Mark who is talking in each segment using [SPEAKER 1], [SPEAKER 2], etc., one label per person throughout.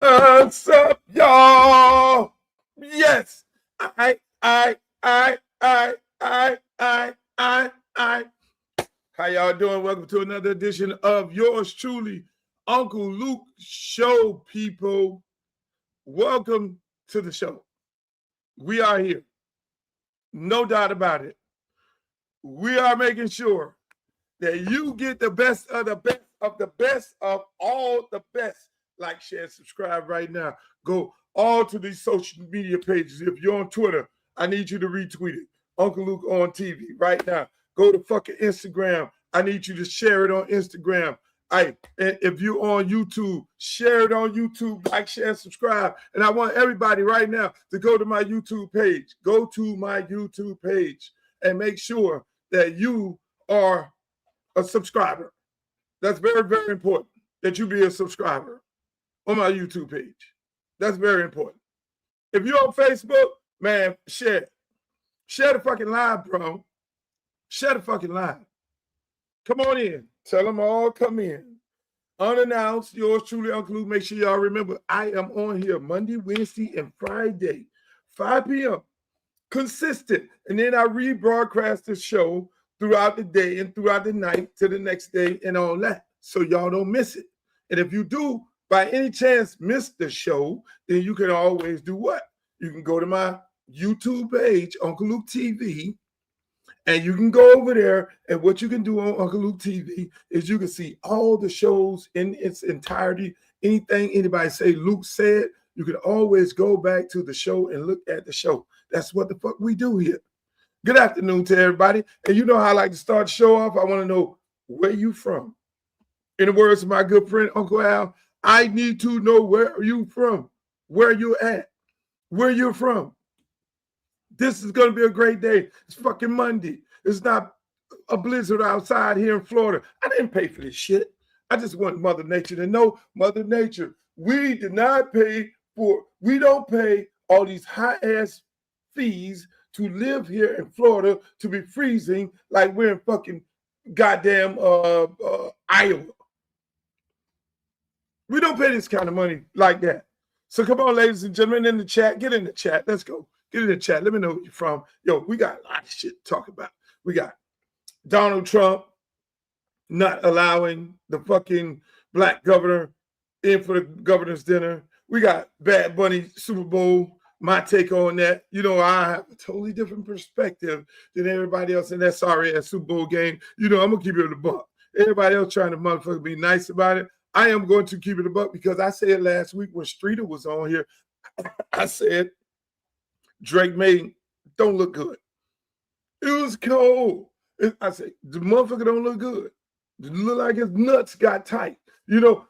[SPEAKER 1] What's up, y'all? Yes, I. How y'all doing? Welcome to another edition of yours truly, Uncle Luke Show, people. Welcome to the show. We are here. No doubt about it. We are making sure that you get the best of the best of the best of all the best. Like, share, subscribe right now. Go all to these social media pages. If you're on Twitter, I need you to retweet it. Uncle Luke on TV right now. Go to fucking Instagram. I need you to share it on Instagram. And if you're on YouTube, share it on YouTube. Like, share, subscribe. And I want everybody right now to go to my YouTube page. Go to my YouTube page and make sure that you are a subscriber. That's very, very important that you be a subscriber on my YouTube page. That's very important. If you're on Facebook, man, share it. Share the fucking live, bro. Share the fucking live. Come on in. Tell them all come in. Unannounced, yours truly, Uncle Luke. Make sure y'all remember, I am on here Monday, Wednesday, and Friday, 5 p.m. Consistent. And then I rebroadcast the show throughout the day and throughout the night to the next day and all that. So y'all don't miss it. And if you do, by any chance, miss the show, then you can always do what? You can go to my YouTube page, Uncle Luke TV, and you can go over there. And what you can do on Uncle Luke TV is you can see all the shows in its entirety. Anything anybody say Luke said, you can always go back to the show and look at the show. That's what the fuck we do here. Good afternoon to everybody. And you know how I like to start the show off? I want to know where you from. In the words of my good friend, Uncle Al, I need to know where you from, where you at, where you're from. This is going to be a great day. It's fucking Monday. It's not a blizzard outside here in Florida. I didn't pay for this shit. I just want Mother Nature to know, Mother Nature, we did not pay for, we don't pay all these high-ass fees to live here in Florida to be freezing like we're in fucking goddamn Iowa. We don't pay this kind of money like that. So come on, ladies and gentlemen, in the chat. Get in the chat. Let's go. Get in the chat. Let me know where you're from. Yo, we got a lot of shit to talk about. We got Donald Trump not allowing the fucking black governor in for the governor's dinner. We got Bad Bunny Super Bowl. My take on that, you know, I have a totally different perspective than everybody else in that sorry-ass Super Bowl game. You know, I'm going to keep it a buck. Everybody else trying to motherfucker be nice about it. I am going to keep it a buck because I said last week when Streeter was on here, I said Drake May don't look good. It was cold. I said, the motherfucker don't look good. It look like his nuts got tight. You know,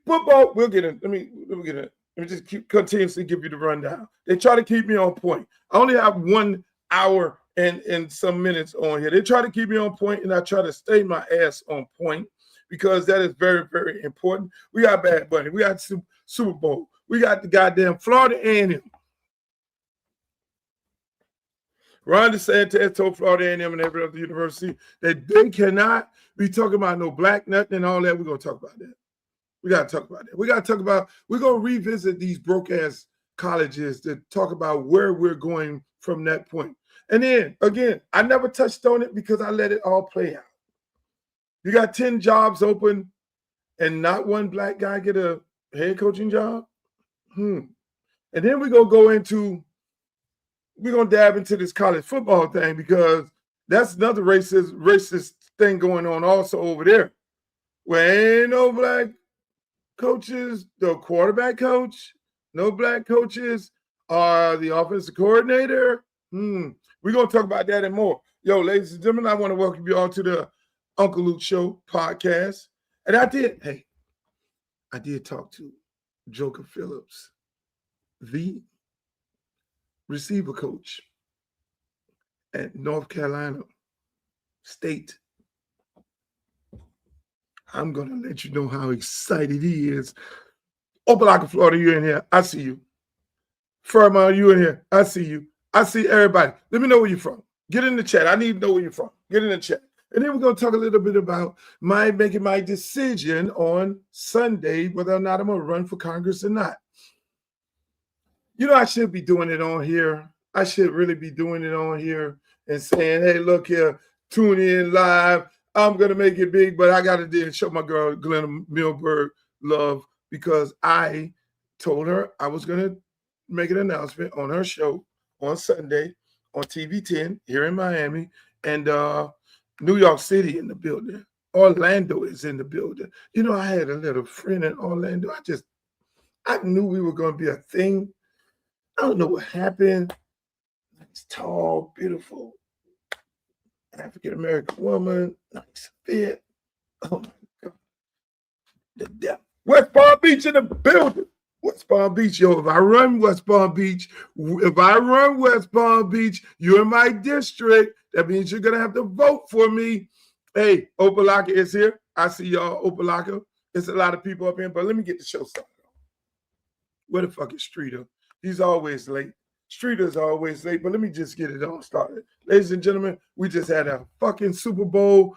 [SPEAKER 1] football, we'll get in. Let me get in. Let me just keep continuously give you the rundown. They try to keep me on point. I only have 1 hour and some minutes on here. They try to keep me on point, and I try to stay my ass on point because that is very, very important. We got Bad Bunny. We got Super Bowl. We got the goddamn Florida A&M. Ron DeSantis told Florida A&M and every other university that they cannot be talking about no black nothing and all that. We're going to talk about that. We got to talk about that. We got to talk about, we're going to revisit these broke-ass colleges to talk about where we're going from that point. And then, again, I never touched on it because I let it all play out. You got 10 jobs open and not one black guy get a head coaching job? And then we're going to dab into this college football thing because that's another racist thing going on also over there. Where ain't no black coaches, the quarterback coach, no black coaches, are the offensive coordinator. We're going to talk about that and more. Yo, ladies and gentlemen, I want to welcome you all to the Uncle Luke Show podcast. And I did talk to Joker Phillips, the receiver coach at North Carolina State. I'm going to let you know how excited he is. Opelika, Florida, you in here. I see you. Fairmont, you in here. I see you. I see everybody. Let me know where you're from. Get in the chat. I need to know where you're from. Get in the chat. And then we're going to talk a little bit about making my decision on Sunday, whether or not I'm going to run for Congress or not. You know, I should be doing it on here. I should really be doing it on here and saying, hey, look here, tune in live. I'm going to make it big, but I got to show my girl, Glenna Milberg, love, because I told her I was going to make an announcement on her show on Sunday on TV 10 here in Miami, and New York City in the building. Orlando is in the building. You know, I had a little friend in Orlando. I knew we were going to be a thing. I don't know what happened. Nice, tall, beautiful African-American woman, nice fit. Oh my God. The depth. West Palm Beach in the building. West Palm Beach, yo. If I run West Palm Beach, you're in my district. That means you're gonna have to vote for me. Hey, Opalaka is here. I see y'all, Opalaka. There's a lot of people up here, but let me get the show started. Where the fuck is Streeter? He's always late. Streeter's always late, but let me just get it all started. Ladies and gentlemen, we just had a fucking Super Bowl.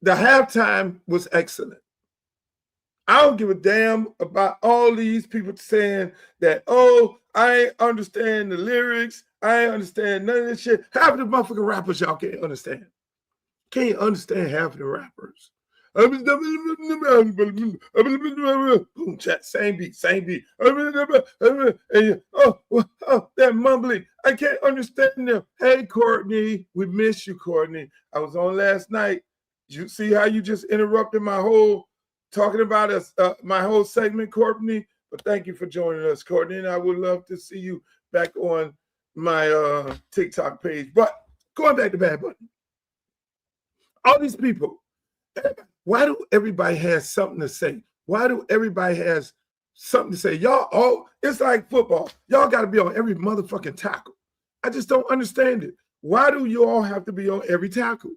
[SPEAKER 1] The halftime was excellent. I don't give a damn about all these people saying that, oh, I ain't understand the lyrics. I ain't understand none of this shit. Half of the motherfucking rappers y'all can't understand. Can't understand half of the rappers. Boom, chat, same beat. And that mumbling. I can't understand them. Hey, Courtney, we miss you, Courtney. I was on last night. You see how you just interrupted my whole talking about us, my whole segment, Courtney? But thank you for joining us, Courtney. And I would love to see you back on my TikTok page. But going back to Bad Bunny. All these people, why do everybody has something to say? Why do everybody has something to say? Y'all all, it's like football. Y'all got to be on every motherfucking tackle. I just don't understand it. Why do you all have to be on every tackle?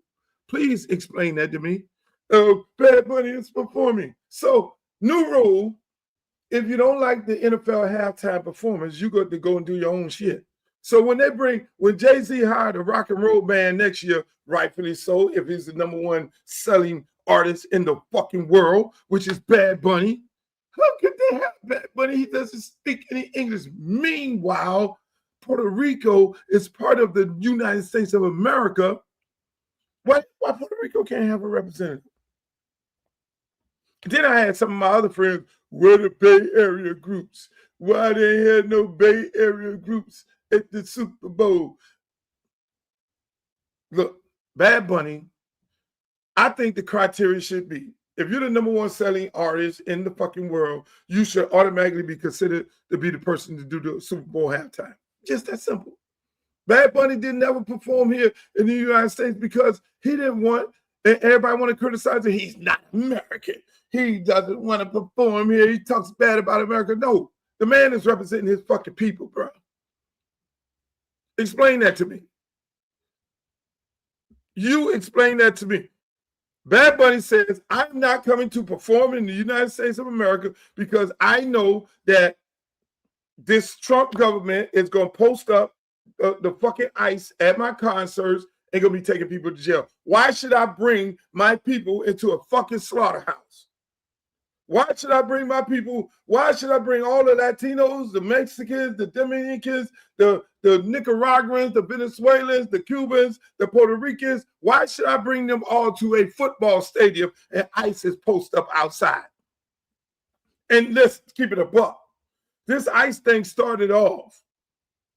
[SPEAKER 1] Please explain that to me. Bad Bunny is performing. So, new rule, if you don't like the NFL halftime performance, you got to go and do your own shit. So when Jay-Z hired a rock and roll band next year, rightfully so, if he's the #1 selling artist in the fucking world, which is Bad Bunny, how could they have Bad Bunny? He doesn't speak any English. Meanwhile, Puerto Rico is part of the United States of America. Why Puerto Rico can't have a representative? Then I had some of my other friends, where the Bay Area groups? Why they had no Bay Area groups at the Super Bowl? Look, Bad Bunny, I think the criteria should be, if you're the #1 selling artist in the fucking world, you should automatically be considered to be the person to do the Super Bowl halftime. Just that simple. Bad Bunny didn't ever perform here in the United States because he didn't want, and everybody want to criticize him. He's not American. He doesn't want to perform here. He talks bad about America. No, the man is representing his fucking people, bro. Explain that to me. You explain that to me. Bad Bunny says, I'm not coming to perform in the United States of America because I know that this Trump government is going to post up the fucking ICE at my concerts and going to be taking people to jail. Why should I bring my people into a fucking slaughterhouse? Why should I bring my people? Why should I bring all the Latinos, the Mexicans, the Dominicans, the Nicaraguans, the Venezuelans, the Cubans, the Puerto Ricans? Why should I bring them all to a football stadium and ICE is posted up outside? And let's keep it a buck. This ICE thing started off.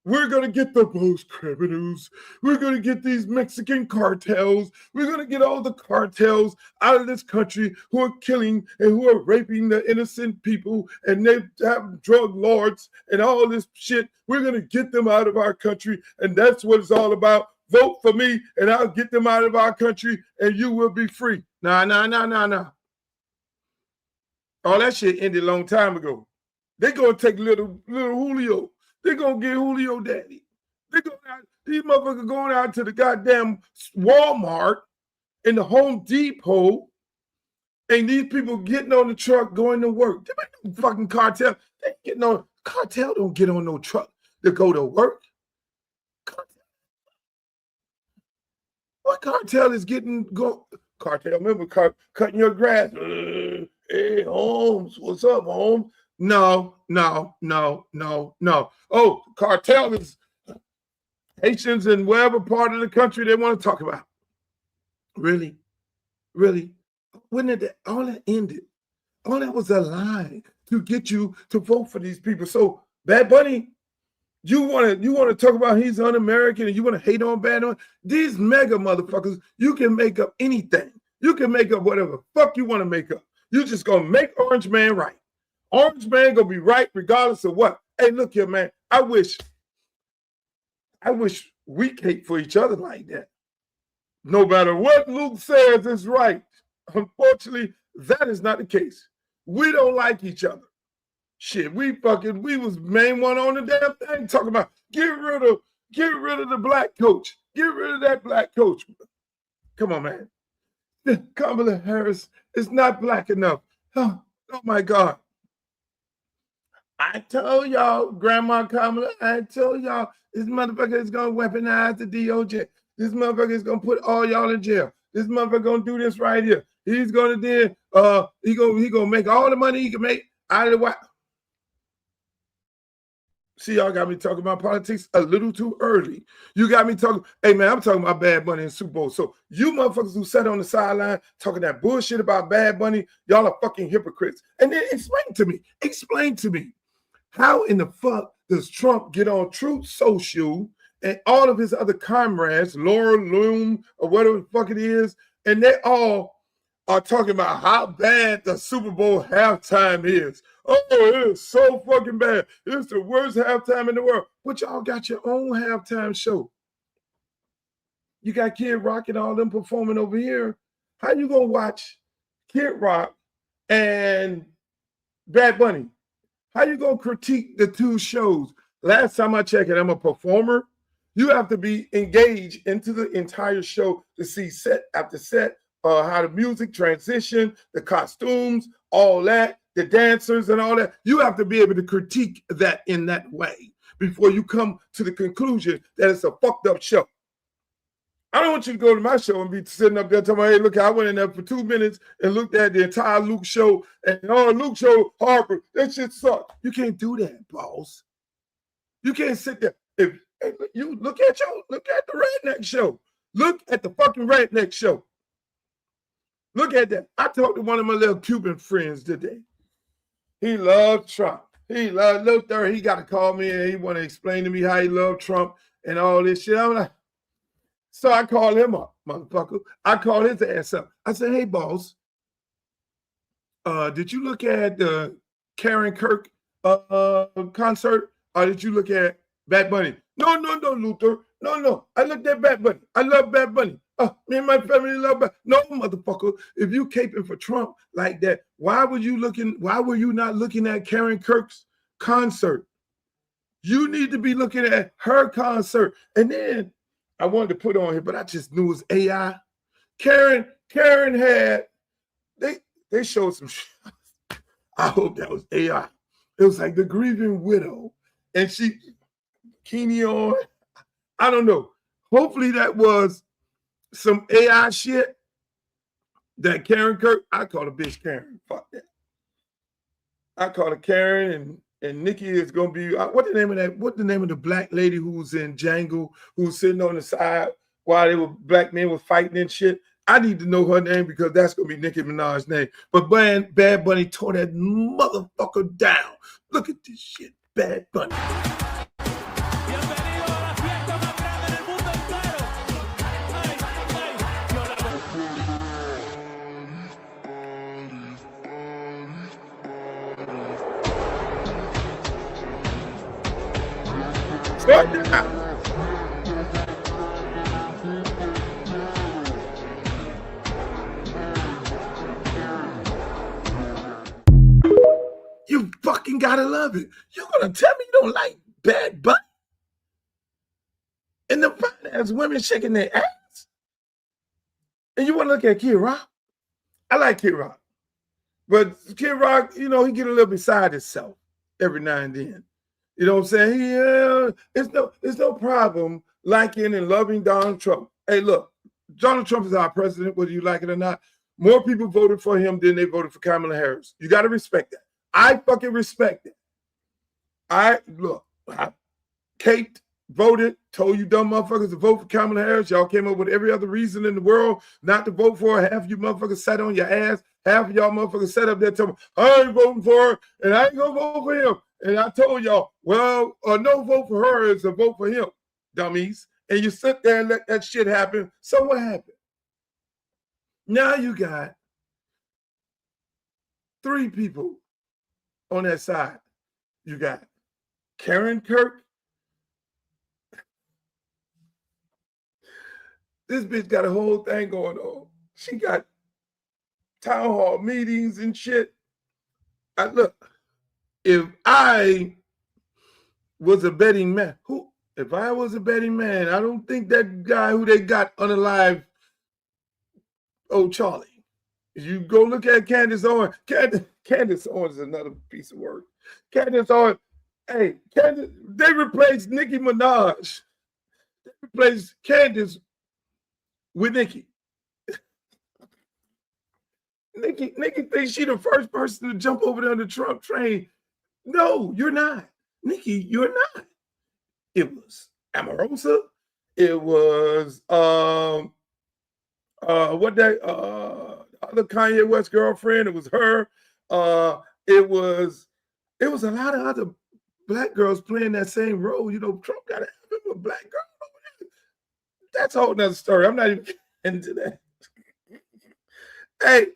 [SPEAKER 1] We're going to get the most criminals. We're going to get these Mexican cartels. We're going to get all the cartels out of this country who are killing and who are raping the innocent people, and they have drug lords and all this shit. We're going to get them out of our country, and that's what it's all about. Vote for me, and I'll get them out of our country, and you will be free. Nah. All that shit ended a long time ago. They're going to take little Julio. They're going to get Julio daddy. These motherfuckers going out to the goddamn Walmart and the Home Depot, and these people getting on the truck going to work. They ain't no fucking cartel. They getting on, cartel don't get on no truck to go to work. What cartel is cartel, remember cutting your grass. Hey, Holmes, what's up, Holmes? No. Oh, cartel is Haitians in wherever part of the country they want to talk about. Really? When did all that ended? All that was a lie to get you to vote for these people. So Bad Bunny, you want to talk about he's un-American and you want to hate on Bad Bunny? These mega motherfuckers, you can make up anything. You can make up whatever fuck you want to make up. You just gonna make Orange Man right. Orange Man gonna be right regardless of what. Hey, look here, man. I wish we hate for each other like that. No matter what Luke says is right. Unfortunately, that is not the case. We don't like each other. Shit, we was main one on the damn thing talking about get rid of the black coach. Get rid of that black coach. Come on, man. Kamala Harris is not black enough. Oh my God. I told y'all, Grandma Kamala, I told y'all, this motherfucker is going to weaponize the DOJ. This motherfucker is going to put all y'all in jail. This motherfucker going to do this right here. He's going to do, he going to make all the money he can make out of the white. See, y'all got me talking about politics a little too early. You got me talking, hey man, I'm talking about Bad Bunny and Super Bowl. So you motherfuckers who sat on the sideline talking that bullshit about Bad Bunny, y'all are fucking hypocrites. And then explain to me, how in the fuck does Trump get on Truth Social and all of his other comrades, Laura Loom or whatever the fuck it is, and they all are talking about how bad the Super Bowl halftime is. Oh, it is so fucking bad. It's the worst halftime in the world. But y'all got your own halftime show. You got Kid Rock and all them performing over here. How you gonna watch Kid Rock and Bad Bunny? How you gonna critique the two shows? Last time I checked it, I'm a performer. You have to be engaged into the entire show to see set after set, how the music transition, the costumes, all that, the dancers and all that. You have to be able to critique that in that way before you come to the conclusion that it's a fucked up show. I don't want you to go to my show and be sitting up there talking about, hey, look, I went in there for 2 minutes and looked at the entire Luke show and Luke show, Harper, that shit sucked. You can't do that, boss. You can't sit there. If you look at the Redneck show. Look at the fucking Redneck show. Look at that. I talked to one of my little Cuban friends today. He loved Trump. He loved Luther. He got to call me and he want to explain to me how he loved Trump and all this shit. I'm like, so I called him up, motherfucker. I called his ass up. I said, hey, boss, did you look at the Karen Kirk concert or did you look at Bad Bunny? No, Luther. No. I looked at Bad Bunny. I love Bad Bunny. Me and my family love Bad. No, motherfucker. If you caping for Trump like that, why were you not looking at Karen Kirk's concert? You need to be looking at her concert. And then I wanted to put on here, but I just knew it was AI. Karen had, they showed some shit. I hope that was AI. It was like the grieving widow. And she, bikini on. I don't know. Hopefully that was some AI shit that Karen Kirk, I call her bitch Karen. Fuck that. I call her Karen and Nikki is gonna be, what's the name of the black lady who's in Django, who's sitting on the side while black men were fighting and shit? I need to know her name because that's gonna be Nicki Minaj's name. But Bad Bunny tore that motherfucker down. Look at this shit, Bad Bunny. Start now. You fucking gotta love it. You're gonna tell me you don't like Bad Bunny? And the finance women shaking their ass? And you wanna look at Kid Rock? I like Kid Rock. But Kid Rock, he get a little beside himself every now and then. You know what I'm saying? Yeah, it's no problem liking and loving Donald Trump. Hey, look, Donald Trump is our president, whether you like it or not. More people voted for him than they voted for Kamala Harris. You got to respect that. I fucking respect it. I Kate voted, told you dumb motherfuckers to vote for Kamala Harris. Y'all came up with every other reason in the world not to vote for her. Half of you motherfuckers sat on your ass. Half of y'all motherfuckers sat up there telling me, I ain't voting for her, and I ain't gonna vote for him. And I told y'all, well, a no vote for her is a vote for him, dummies. And you sit there and let that shit happen. So what happened? Now you got 3 people on that side. You got Karen Kirk. This bitch got a whole thing going on. She got town hall meetings and shit. Look, if I was a betting man, if I was a betting man, I don't think that guy who they got unalive, Charlie. You go look at Candace Owens. Candace Owens is another piece of work. Candace Owens, they replaced Nicki Minaj. They replaced Candace with Nicki. Nicki thinks she the first person to jump over there on the Trump train. No, you're not. Nicki, you're not. It was Omarosa. It was other Kanye West girlfriend. It was her. It was a lot of other black girls playing that same role. You know, Trump got to have a black girl over there. That's a whole nother story. I'm not even getting into that. Hey,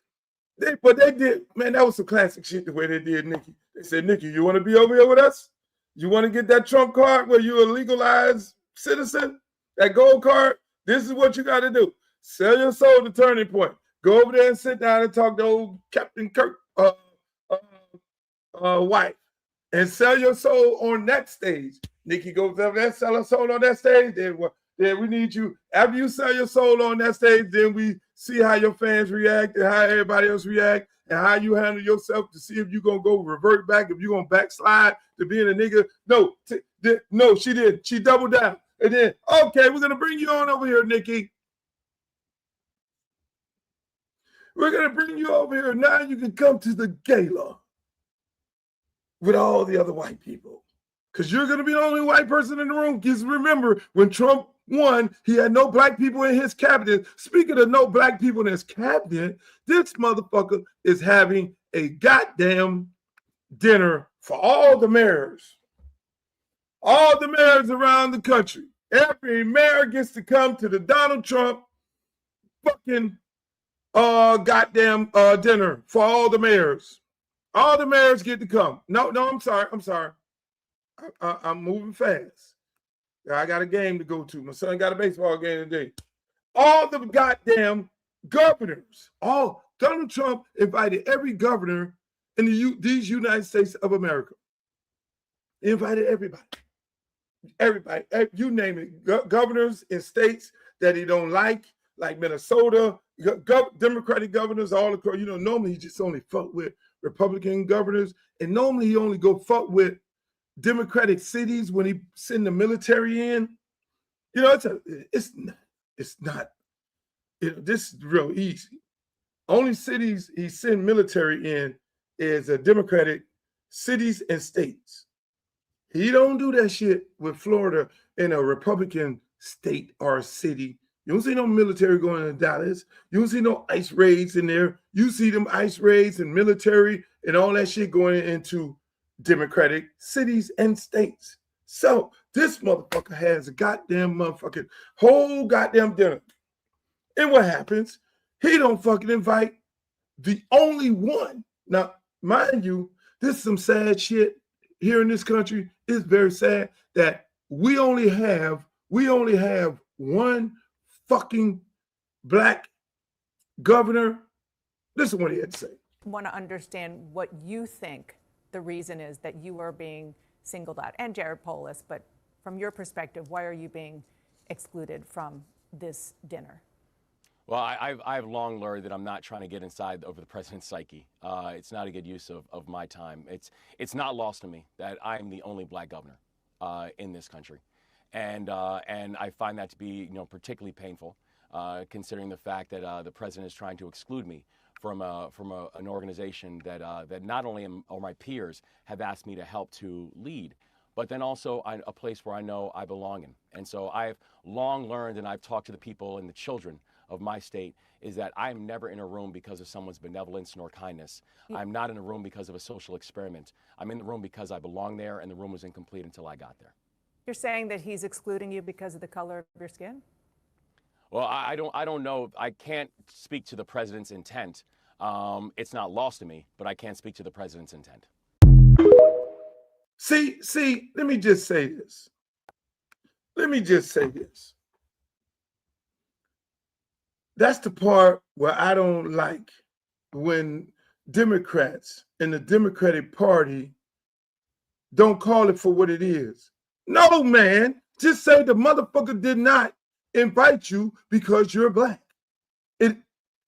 [SPEAKER 1] but they did, man, that was some classic shit the way they did Nicki. They said, Nicki, you want to be over here with us? You want to get that Trump card where you're a legalized citizen? That gold card? This is what you got to do. Sell your soul to Turning Point. Go over there and sit down and talk to old Captain Kirk wife. And sell your soul on that stage. Nicki goes over there, sell her soul on that stage. Then we need you. After you sell your soul on that stage, then we see how your fans react and how everybody else react and how you handle yourself to see if you're going to go revert back, if you're going to backslide to being a nigga. No, she did. She doubled down. And then, okay, we're going to bring you on over here, Nicki. We're going to bring you over here. Now you can come to the gala with all the other white people. Because you're going to be the only white person in the room. Because remember, when Trump won, he had no black people in his cabinet. Speaking of no black people in his cabinet, this motherfucker is having a goddamn dinner for all the mayors. All the mayors around the country. Every mayor gets to come to the Donald Trump fucking goddamn dinner for all the mayors. All the mayors get to come. No, I'm sorry. I'm moving fast. I got a game to go to. My son got a baseball game today. All the goddamn governors. Donald Trump invited every governor in these United States of America. He invited everybody. Everybody. You name it. Governors in states that he don't like Minnesota, Democratic governors, all across. You know, normally he just only fuck with Republican governors, and normally he only go fuck with Democratic cities when he send the military in. You know, it's not. This is real easy. Only cities he send military in is Democratic cities and states. He don't do that shit with Florida in a Republican state or city. You don't see no military going to Dallas. You don't see no ICE raids in there. You see them ICE raids and military and all that shit going into Democratic cities and states. So this motherfucker has a goddamn motherfucking whole goddamn dinner. And what happens? He don't fucking invite the only one. Now, mind you, this is some sad shit here in this country. It's very sad that we only have one fucking black governor. Listen to what he had to say.
[SPEAKER 2] I want to understand what you think the reason is that you are being singled out, and Jared Polis, but from your perspective, why are you being excluded from this dinner?
[SPEAKER 3] Well, I've long learned that I'm not trying to get inside over the president's psyche. It's not a good use of my time. It's not lost to me that I'm the only black governor in this country, and I find that to be particularly painful, considering the fact that the president is trying to exclude me from an organization that not only are my peers have asked me to help to lead, but then also a place where I know I belong in. And so I've long learned, and I've talked to the people and the children of my state, is that I'm never in a room because of someone's benevolence nor kindness. I'm not in a room because of a social experiment. I'm in the room because I belong there, and the room was incomplete until I got there.
[SPEAKER 2] You're saying that he's excluding you because of the color of your skin?
[SPEAKER 3] Well, I don't know. I can't speak to the president's intent. It's not lost to me, but I can't speak to the president's intent.
[SPEAKER 1] See, let me just say this. That's the part where I don't like, when Democrats and the Democratic Party don't call it for what it is. No, man, just say the motherfucker did not invite you because you're black. If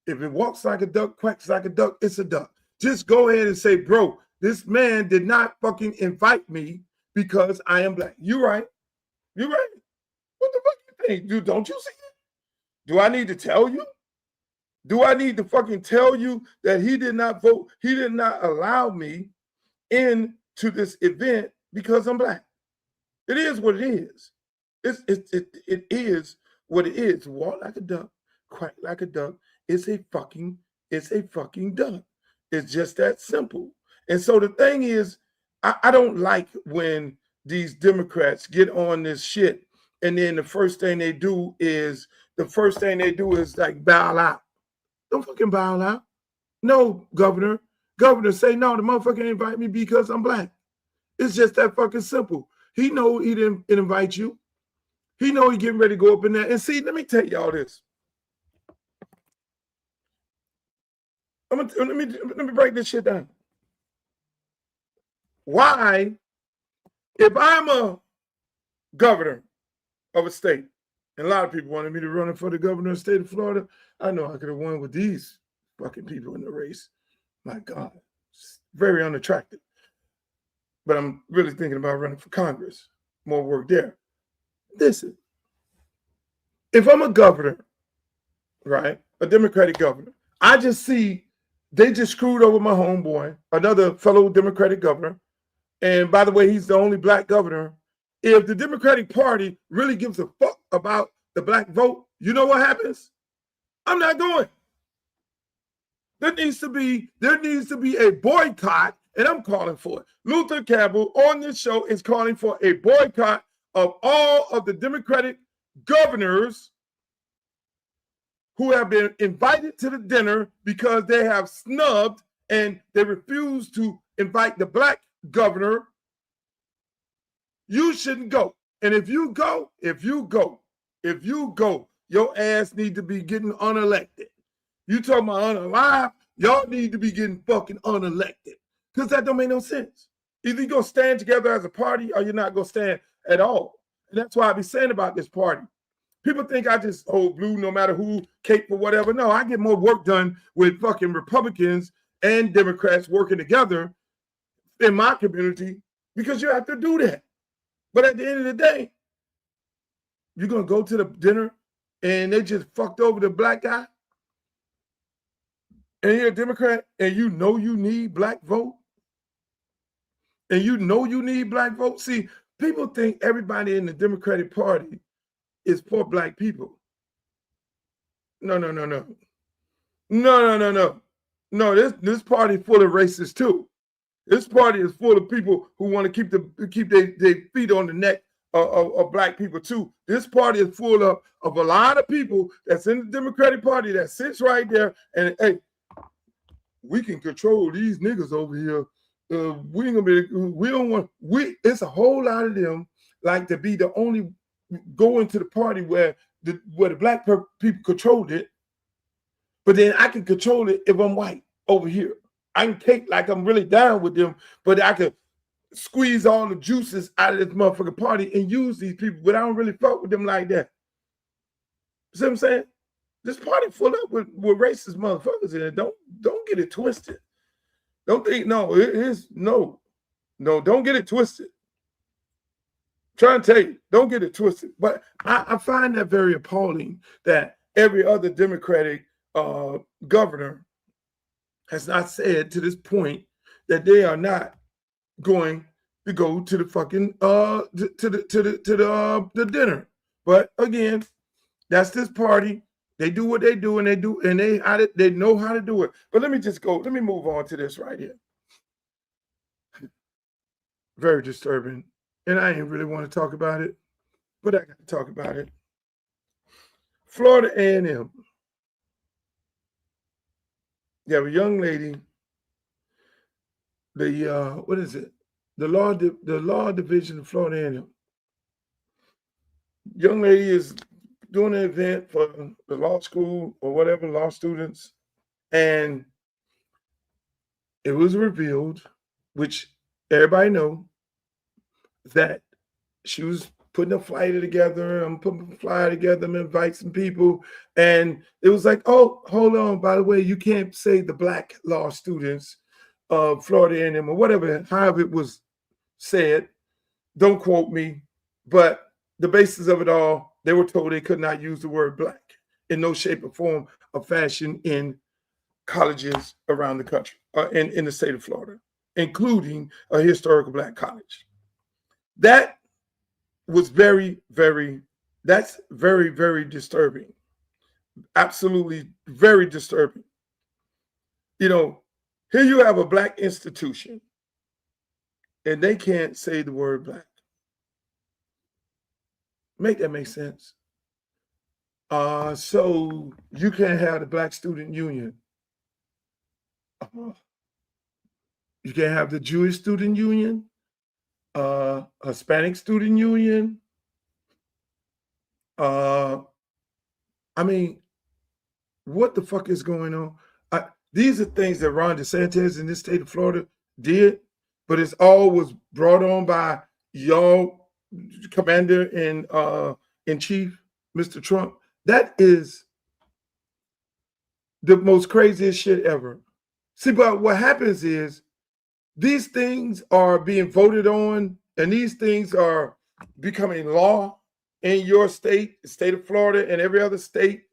[SPEAKER 1] it walks like a duck, quacks like a duck, it's a duck. Just go ahead and say, bro, this man did not fucking invite me because I am black. You're right. What the fuck you think? Don't you see it? Do I need to tell you? Do I need to fucking tell you that he did not vote? He did not allow me into this event because I'm black. It is what it is. It is what it is. Walk like a duck, quack like a duck. It's a fucking duck. It's just that simple. And so the thing is, I don't like when these Democrats get on this shit, and then the first thing they do is like bow out. Don't fucking bow out. No, Governor. Governor, say no, the motherfucker invite me because I'm black. It's just that fucking simple. He know he didn't invite you. He know he getting ready to go up in there. And see, let me tell y'all this. Let me break this shit down. Why, if I'm a governor of a state, and a lot of people wanted me to run for the governor of the state of Florida, I know I could have won with these fucking people in the race. My God, it's very unattractive. But I'm really thinking about running for Congress. More work there. Listen, if I'm a governor, right, a Democratic governor, I just see they just screwed over my homeboy, another fellow Democratic governor. And by the way, he's the only black governor. If the Democratic Party really gives a fuck about the black vote, you know what happens? I'm not going. There needs to be a boycott, and I'm calling for it. Luther Campbell on this show is calling for a boycott of all of the Democratic governors who have been invited to the dinner because they have snubbed and they refuse to invite the black governor. You shouldn't go. And if you go, your ass need to be getting unelected. You talking about unalive, y'all need to be getting fucking unelected. Because that don't make no sense. Either you're going to stand together as a party or you're not going to stand at all. And that's why I be saying about this party. People think I just hold blue no matter who, cape or whatever. No, I get more work done with fucking Republicans and Democrats working together in my community because you have to do that. But at the end of the day, you're going to go to the dinner and they just fucked over the black guy? And you're a Democrat and you know you need black vote? And you know you need black vote? See, people think everybody in the Democratic Party is for black people. No. No, this party is full of racists too. This party is full of people who want to keep their feet on the neck of black people too. This party is full of a lot of people that's in the Democratic Party that sits right there and, hey, we can control these niggas over here. It's a whole lot of them like to be the only go into the party where the black people controlled it, but then I can control it if I'm white over here. I can take like I'm really down with them, but I can squeeze all the juices out of this motherfucking party and use these people, but I don't really fuck with them like that. See what I'm saying? This party full up with racist motherfuckers in it. Don't get it twisted. Don't think, no, it is, no, don't get it twisted. Trying to tell you, don't get it twisted. But I find that very appalling that every other Democratic governor has not said to this point that they are not going to go to the fucking the dinner. But again, that's this party. They do what they do, and they know how to do it. But let me move on to this right here. Very disturbing. And I ain't really want to talk about it, but I got to talk about it. Florida A&M. You have a young lady, what is it? The law division of Florida A&M. Young lady is doing an event for the law school or whatever, law students, and it was revealed, which everybody know, that she was putting a flyer together. I'm putting a flyer together. I'm invite some people, and it was like, oh, hold on. By the way, you can't say the black law students of Florida A&M or whatever, however it was said. Don't quote me, but the basis of it all, they were told they could not use the word black in no shape or form or fashion in colleges around the country, in the state of Florida, including a historical black college. That was very, very disturbing. Absolutely very disturbing. You know, here you have a black institution and they can't say the word black. Make that make sense? So you can't have the Black Student Union. You can't have the Jewish Student Union, Hispanic Student Union. I mean, what the fuck is going on? These are things that Ron DeSantis in this state of Florida did, but it's all was brought on by y'all commander in chief, Mr. Trump. That is the most craziest shit ever. See, but what happens is these things are being voted on, and these things are becoming law in your state, the state of Florida, and every other state,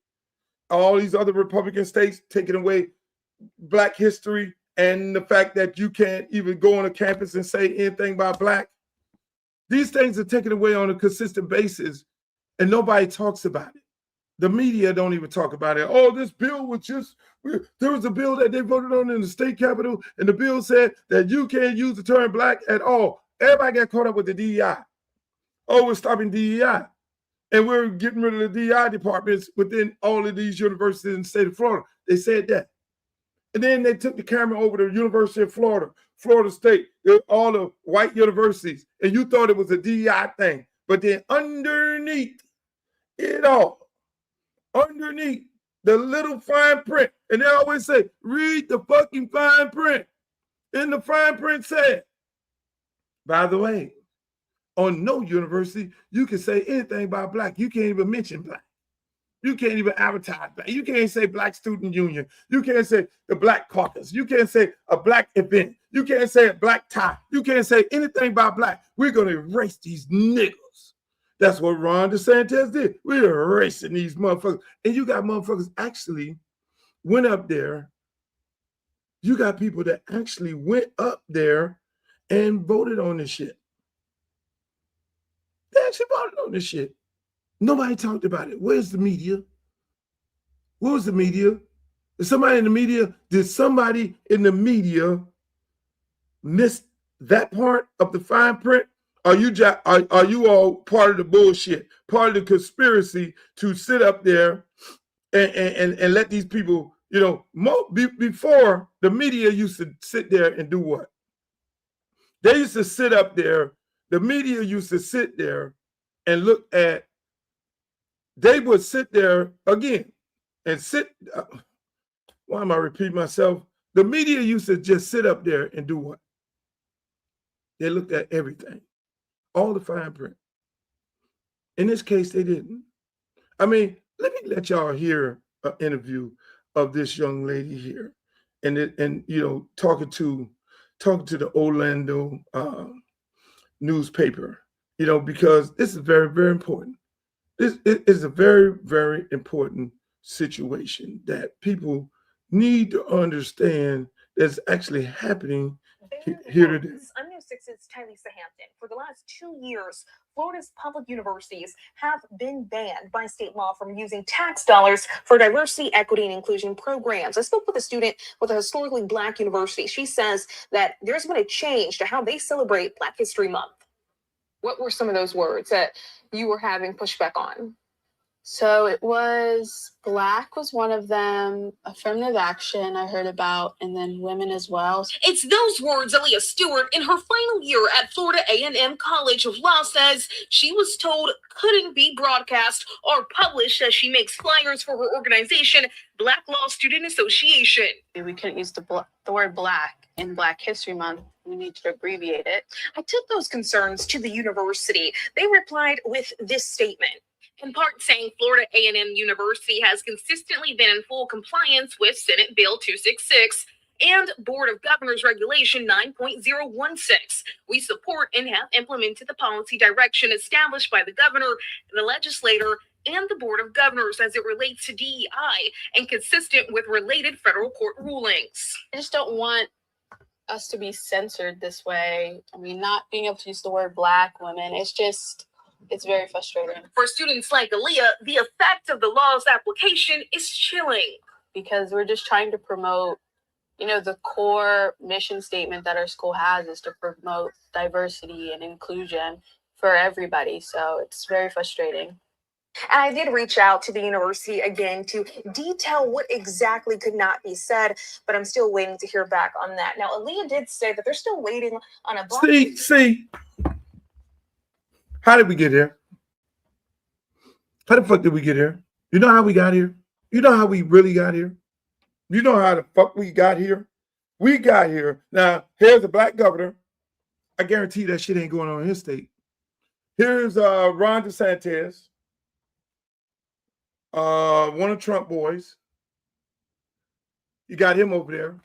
[SPEAKER 1] all these other Republican states, taking away black history and the fact that you can't even go on a campus and say anything about black. These things are taken away on a consistent basis, and nobody talks about it. The media don't even talk about it. Oh, this bill was there was a bill that they voted on in the state capitol, and the bill said that you can't use the term black at all. Everybody got caught up with the DEI. Oh, we're stopping DEI. And we're getting rid of the DEI departments within all of these universities in the state of Florida. They said that. And then they took the camera over to the University of Florida, Florida State, all the white universities, and you thought it was a DEI thing. But then underneath it all, underneath the little fine print, and they always say, read the fucking fine print. And the fine print said, by the way, on no university, you can say anything about black. You can't even mention black. You can't even advertise black. You can't say Black Student Union. You can't say the Black Caucus. You can't say a black event. You can't say a black tie. You can't say anything about black. We're going to erase these niggas. That's what Ron DeSantis did. We're erasing these motherfuckers. And you got motherfuckers actually went up there. You got people that actually went up there and voted on this shit. They actually voted on this shit. Nobody talked about it. Where's the media? Where was the media? Did somebody in the media miss that part of the fine print? Are you all part of the bullshit, part of the conspiracy to sit up there and let these people, before the media used to sit there and do what? They used to sit up there. The media used to sit there and look at, they would sit there again and why am I repeating myself? The media used to just sit up there and do what? They looked at everything, all the fine print. In this case, they didn't. I mean, let me let y'all hear an interview of this young lady here, and talking to the Orlando newspaper, because this is very, very important. This is a very, very important situation that people need to understand that's actually happening here today.
[SPEAKER 4] I'm News 6's Tylisa Hampton. For the last 2 years, Florida's public universities have been banned by state law from using tax dollars for diversity, equity, and inclusion programs. I spoke with a student with a historically Black university. She says that there's been a change to how they celebrate Black History Month. What were some of those words that you were having pushback on?
[SPEAKER 5] So it was Black was one of them, affirmative action I heard about, and then women as well.
[SPEAKER 4] It's those words Aaliyah Stewart, in her final year at Florida A&M College of Law, says she was told couldn't be broadcast or published as she makes flyers for her organization, Black Law Student Association.
[SPEAKER 5] We couldn't use the word Black in Black History Month. We need to abbreviate it.
[SPEAKER 4] I took those concerns to the university. They replied with this statement. In part saying Florida A&M University has consistently been in full compliance with Senate Bill 266 and Board of Governors Regulation 9.016. We support and have implemented the policy direction established by the governor, the legislator, and the Board of Governors as it relates to DEI and consistent with related federal court rulings.
[SPEAKER 5] I just don't want us to be censored this way. I mean, not being able to use the word Black, women, it's very frustrating.
[SPEAKER 4] For students like Aaliyah, the effect of the law's application is chilling.
[SPEAKER 5] Because we're just trying to promote, the core mission statement that our school has is to promote diversity and inclusion for everybody. So it's very frustrating.
[SPEAKER 4] And I did reach out to the university again to detail what exactly could not be said, but I'm still waiting to hear back on that. Now, Aaliyah did say that they're still waiting on a...
[SPEAKER 1] See. How did we get here? How the fuck did we get here? You know how we got here? You know how we really got here? You know how the fuck we got here? We got here. Now, here's a Black governor. I guarantee that shit ain't going on in his state. Here's Ron DeSantis, one of Trump boys. You got him over there.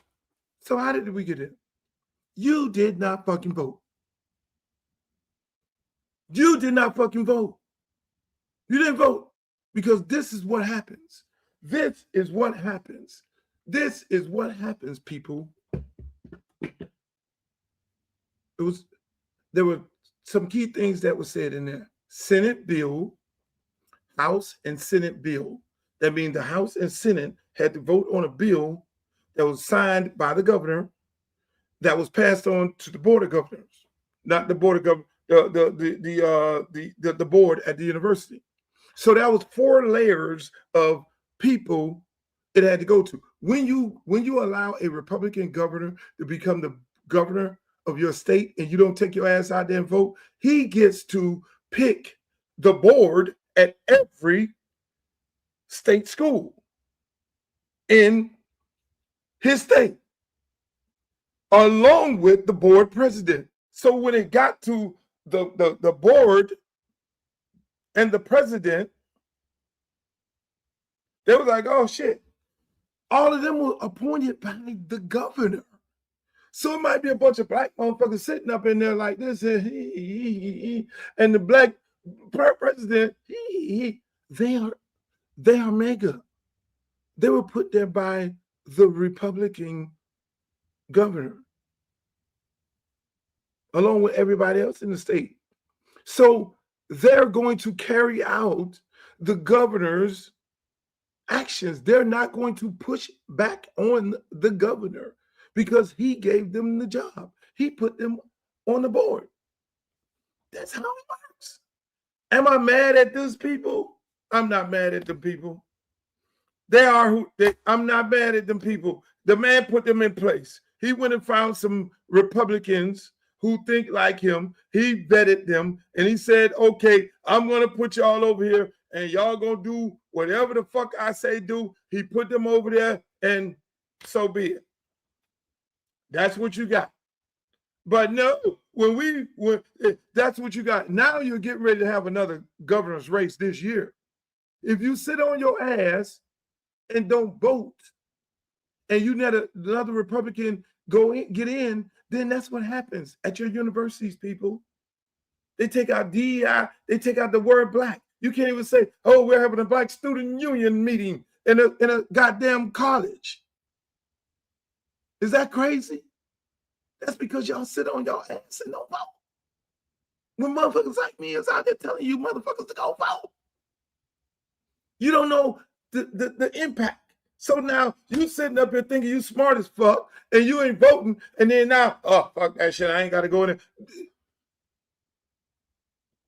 [SPEAKER 1] So how did we get here? You did not fucking vote. You did not fucking vote. You didn't vote because this is what happens. This is what happens. This is what happens, people. There were some key things that were said in there. Senate bill, House and Senate bill. That means the House and Senate had to vote on a bill that was signed by the governor that was passed on to the Board of Governors, not the Board of Governors. The board at the university. So that was 4 layers of people it had to go to. When you allow a Republican governor to become the governor of your state and you don't take your ass out there and vote, he gets to pick the board at every state school in his state, along with the board president. So when it got to the board and the president, they were like, oh shit. All of them were appointed by the governor. So it might be a bunch of Black motherfuckers sitting up in there like this, and the Black president, they are mega. They were put there by the Republican governor, along with everybody else in the state. So they're going to carry out the governor's actions. They're not going to push back on the governor because he gave them the job. He put them on the board. That's how it works. Am I mad at those people? I'm not mad at the people. I'm not mad at them people. The man put them in place. He went and found some Republicans who think like him. He vetted them and he said, okay, I'm going to put y'all over here and y'all going to do whatever the fuck I say do. He put them over there and so be it. That's what you got. But no, when that's what you got. Now you're getting ready to have another governor's race this year. If you sit on your ass and don't vote and you let another Republican get in, then that's what happens at your universities, people. They take out DEI, they take out the word Black. You can't even say, oh, we're having a Black student union meeting in a goddamn college. Is that crazy? That's because y'all sit on your ass and don't vote. When motherfuckers like me is out there telling you motherfuckers to go vote. You don't know the impact. So now you sitting up here thinking you smart as fuck and you ain't voting, and then now, oh, fuck that shit, I ain't got to go in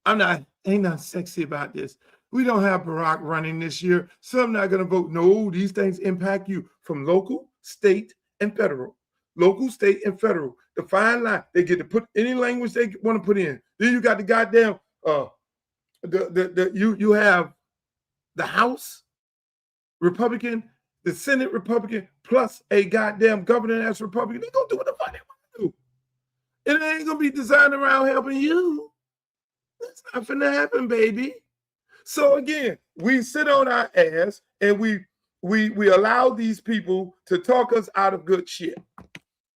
[SPEAKER 1] there. Ain't nothing sexy about this. We don't have Barack running this year, so I'm not going to vote. No, these things impact you from local, state, and federal. Local, state, and federal. The fine line. They get to put any language they want to put in. Then you got the goddamn, you have the House Republican, the Senate Republican, plus a goddamn governor that's Republican. They're going to do what the fuck they want to do. And it ain't going to be designed around helping you. That's not finna happen, baby. So again, we sit on our ass and we allow these people to talk us out of good shit.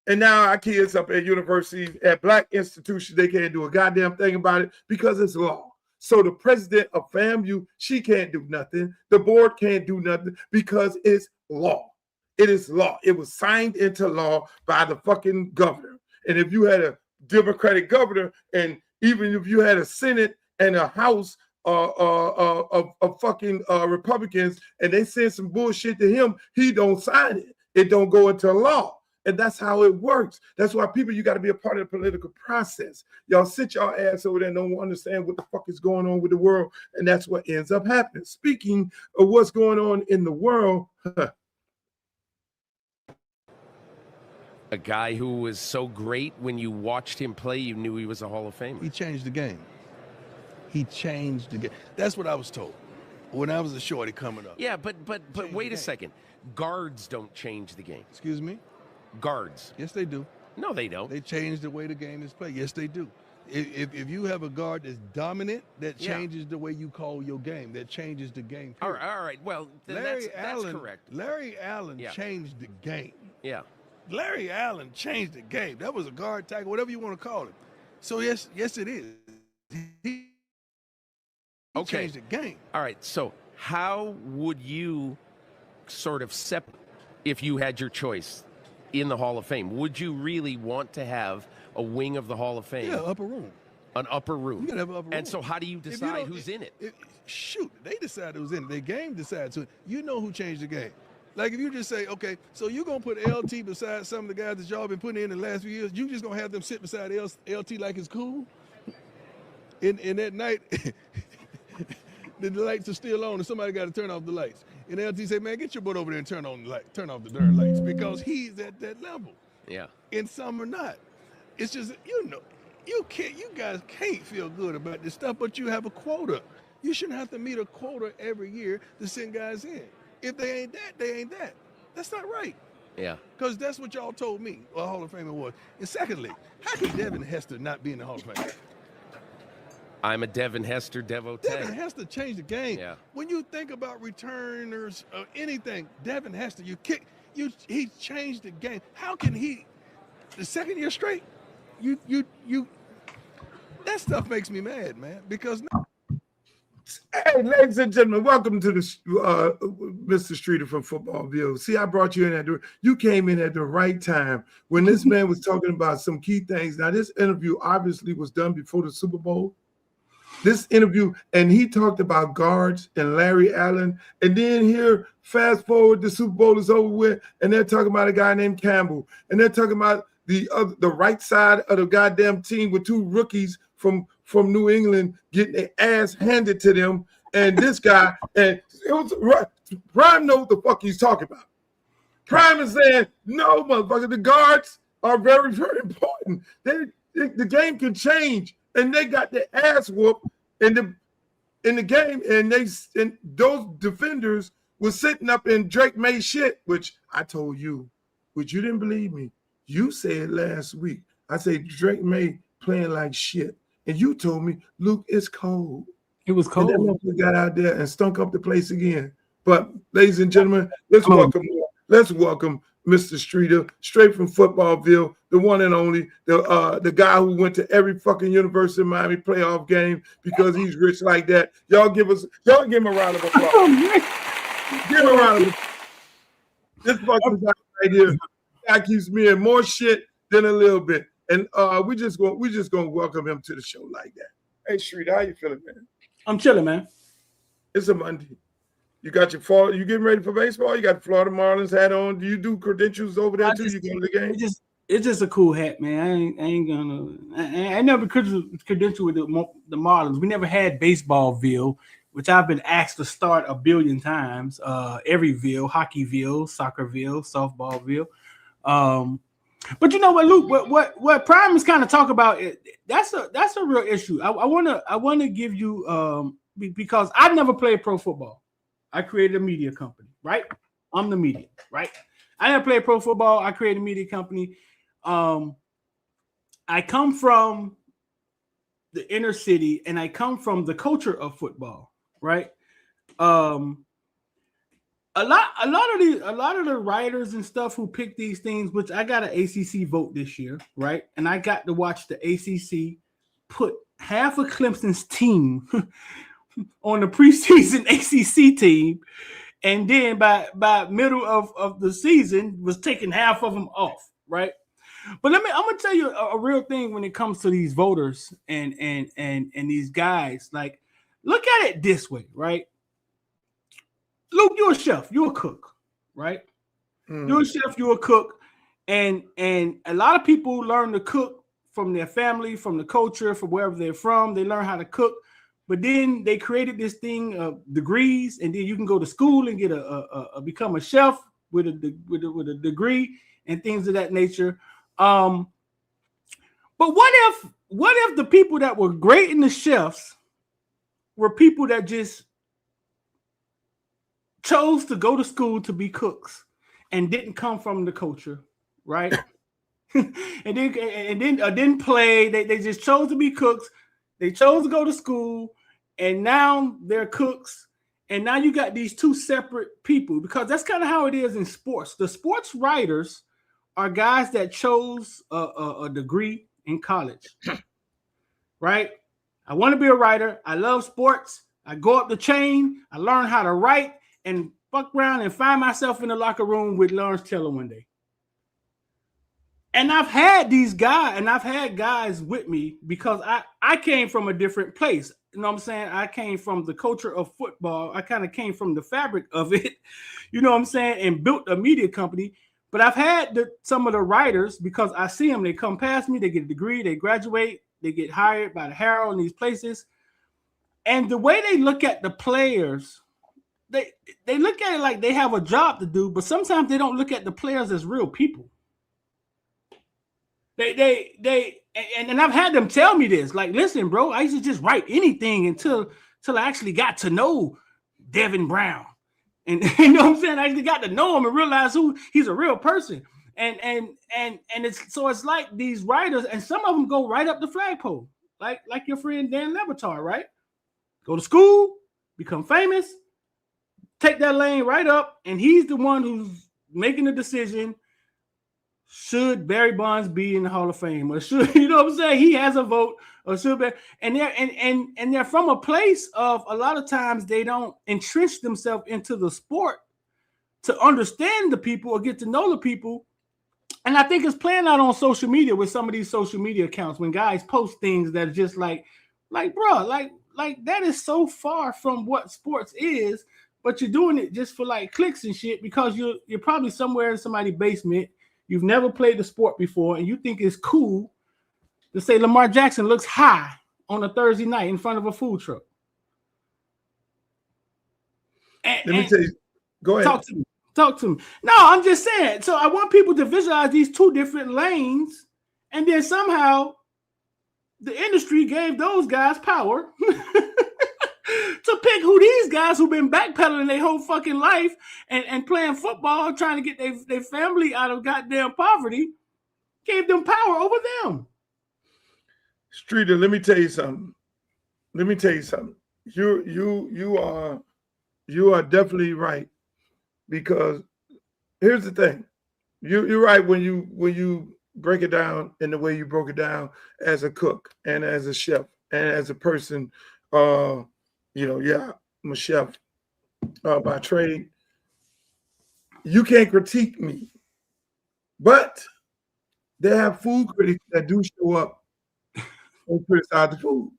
[SPEAKER 1] And now our kids up at universities, at black institutions, they can't do a goddamn thing about it because it's law. So the president of FAMU, she can't do nothing. The board can't do nothing because it's law. It is law. It was signed into law by the fucking governor. And if you had a Democratic governor, and even if you had a Senate and a House of fucking Republicans, and they send some bullshit to him, he don't sign it. It don't go into law. And that's how it works. That's why people, you got to be a part of the political process. Y'all sit your ass over there and don't understand what the fuck is going on with the world. And that's what ends up happening. Speaking of what's going on in the world.
[SPEAKER 6] A guy who was so great when you watched him play, you knew he was a Hall of Famer.
[SPEAKER 7] He changed the game. He changed the game. That's what I was told when I was a shorty coming up.
[SPEAKER 6] Yeah, but wait a second. Guards don't change the game.
[SPEAKER 7] Excuse me?
[SPEAKER 6] Guards.
[SPEAKER 7] Yes, they do.
[SPEAKER 6] No, they don't.
[SPEAKER 7] They change the way the game is played. Yes, they do. If you have a guard that's dominant, that changes the way you call your game. That changes the game.
[SPEAKER 6] All right. Well, that's correct.
[SPEAKER 7] Larry Allen changed the game.
[SPEAKER 6] Yeah.
[SPEAKER 7] Larry Allen changed the game. That was a guard tackle, whatever you want to call it. So yes, it is. He changed the game.
[SPEAKER 6] All right. So how would you sort of separate, if you had your choice in the Hall of Fame? Would you really want to have a wing of the Hall of Fame?
[SPEAKER 7] Yeah, upper room.
[SPEAKER 6] An upper room.
[SPEAKER 7] You gotta have an upper room.
[SPEAKER 6] And so how do you decide who's in it?
[SPEAKER 7] Shoot, they decide who's in it. The game decides who. You know who changed the game. Like if you just say, okay, so you're going to put LT beside some of the guys that y'all been putting in the last few years, you just going to have them sit beside LT like it's cool? In that night, the lights are still on and somebody got to turn off the lights. And LT say, man, get your butt over there and turn off the darn lights, because he's at that level.
[SPEAKER 6] Yeah.
[SPEAKER 7] And some are not. It's just, you guys can't feel good about this stuff, but you have a quota. You shouldn't have to meet a quota every year to send guys in. If they ain't that, they ain't that. That's not right.
[SPEAKER 6] Yeah.
[SPEAKER 7] Because that's what y'all told me a Hall of Famer was. And secondly, how can Devin Hester not be in the Hall of Fame?
[SPEAKER 6] I'm a Devin Hester devotee.
[SPEAKER 7] Devin Hester changed the game.
[SPEAKER 6] Yeah.
[SPEAKER 7] When you think about returners or anything, Devin Hester, he changed the game. How can he, the second year straight, that stuff makes me mad, man, because
[SPEAKER 1] Hey, ladies and gentlemen, welcome to the Mr. Streeter from Football View. See, I brought you in you came in at the right time when this man was talking about some key things. Now, this interview obviously was done before the Super Bowl. This interview, and he talked about guards and Larry Allen, and then here, fast forward, the Super Bowl is over with, and they're talking about a guy named Campbell, and they're talking about the right side of the goddamn team with two rookies from New England getting their ass handed to them, and this guy, and it was right. Prime knows what the fuck he's talking about. Prime is saying, no, motherfucker, the guards are very, very important. The game can change, and they got their ass whooped in the game, and those defenders were sitting up in Drake May shit, which I told you, which you didn't believe me. You said last week, I said Drake May playing like shit. And you told me, Luke, it's cold.
[SPEAKER 8] It was cold.
[SPEAKER 1] And then we got out there and stunk up the place again. But ladies and gentlemen, let's welcome Mr. Streeter, straight from Footballville, the one and only, the guy who went to every fucking University of Miami playoff game because he's rich like that. Y'all give him a round of applause. Give him a round of applause. This fucking guy right here. guy keeps me in more shit than a little bit. And we just gonna welcome him to the show like that. Hey, Street, how you feeling, man?
[SPEAKER 8] I'm chilling, man.
[SPEAKER 1] It's a Monday. You got your fall. You getting ready for baseball? You got the Florida Marlins hat on. Do you do credentials over there too? You go to the game?
[SPEAKER 8] It's just a cool hat, man. I ain't gonna. I never credential with the Marlins. We never had Baseballville, which I've been asked to start a billion times. Everyville, Hockeyville, Soccerville, Softballville. But you know what, Luke? What Prime is kind of talk about? That's a real issue. I wanna give you because I never played pro football. I created a media company, right? I'm the media, right? I never played pro football. I created a media company. I come from the inner city, and I come from the culture of football, right? A lot of the writers and stuff who pick these things, which I got an ACC vote this year, right? And I got to watch the ACC put half of Clemson's team on the preseason ACC team, and then by middle of the season was taking half of them off, right? But I'm gonna tell you a real thing when it comes to these voters and these guys. Like, look at it this way, right? Luke, you're a chef, you're a cook, right? You're a chef, you're a cook, and a lot of people learn to cook from their family, from the culture, from wherever they're from. They learn how to cook, but then they created this thing of degrees, and then you can go to school and get become a chef with a degree and things of that nature. But what if the people that were great in the chefs were people that just chose to go to school to be cooks and didn't come from the culture, right? and didn't play. They just chose to be cooks. They chose to go to school, and now they're cooks. And now you got these two separate people, because that's kind of how it is in sports. The sports writers are guys that chose a degree in college, right? I want to be a writer. I love sports. I go up the chain. I learn how to write and fuck around and find myself in the locker room with Lawrence Taylor one day. And I've had these guys, and I've had guys with me because I came from a different place. You know what I'm saying? I came from the culture of football. I kind of came from the fabric of it, you know what I'm saying, and built a media company. But I've had some of the writers, because I see them, they come past me, they get a degree, they graduate, they get hired by the Herald in these places. And the way they look at the players, they look at it like they have a job to do, but sometimes they don't look at the players as real people. And I've had them tell me this, like, listen, bro, I used to just write anything until I actually got to know Devin Brown. And you know what I'm saying? I actually got to know him and realize he's a real person. And it's like these writers, and some of them go right up the flagpole, like your friend Dan Levitar, right? Go to school, become famous, take that lane right up, and he's the one who's making the decision. Should Barry Bonds be in the Hall of Fame, or should, you know what I'm saying, he has a vote, or should be, and they're from a place of, a lot of times they don't entrench themselves into the sport to understand the people or get to know the people. And I think it's playing out on social media with some of these social media accounts when guys post things that are just like bro, like that is so far from what sports is, but you're doing it just for like clicks and shit, because you're probably somewhere in somebody's basement. You've never played the sport before, and you think it's cool to say Lamar Jackson looks high on a Thursday night in front of a food truck.
[SPEAKER 1] Let me tell you. Go ahead.
[SPEAKER 8] Talk to me. No, I'm just saying. So I want people to visualize these two different lanes, and then somehow the industry gave those guys power to pick who these guys who've been backpedaling their whole fucking life and playing football, trying to get their family out of goddamn poverty, gave them power over them.
[SPEAKER 1] Streeter, let me tell you something. You are definitely right, because here's the thing. You're right when you break it down in the way you broke it down as a cook and as a chef and as a person. I'm a chef by trade. You can't critique me But they have food critics that do show up and criticize the food.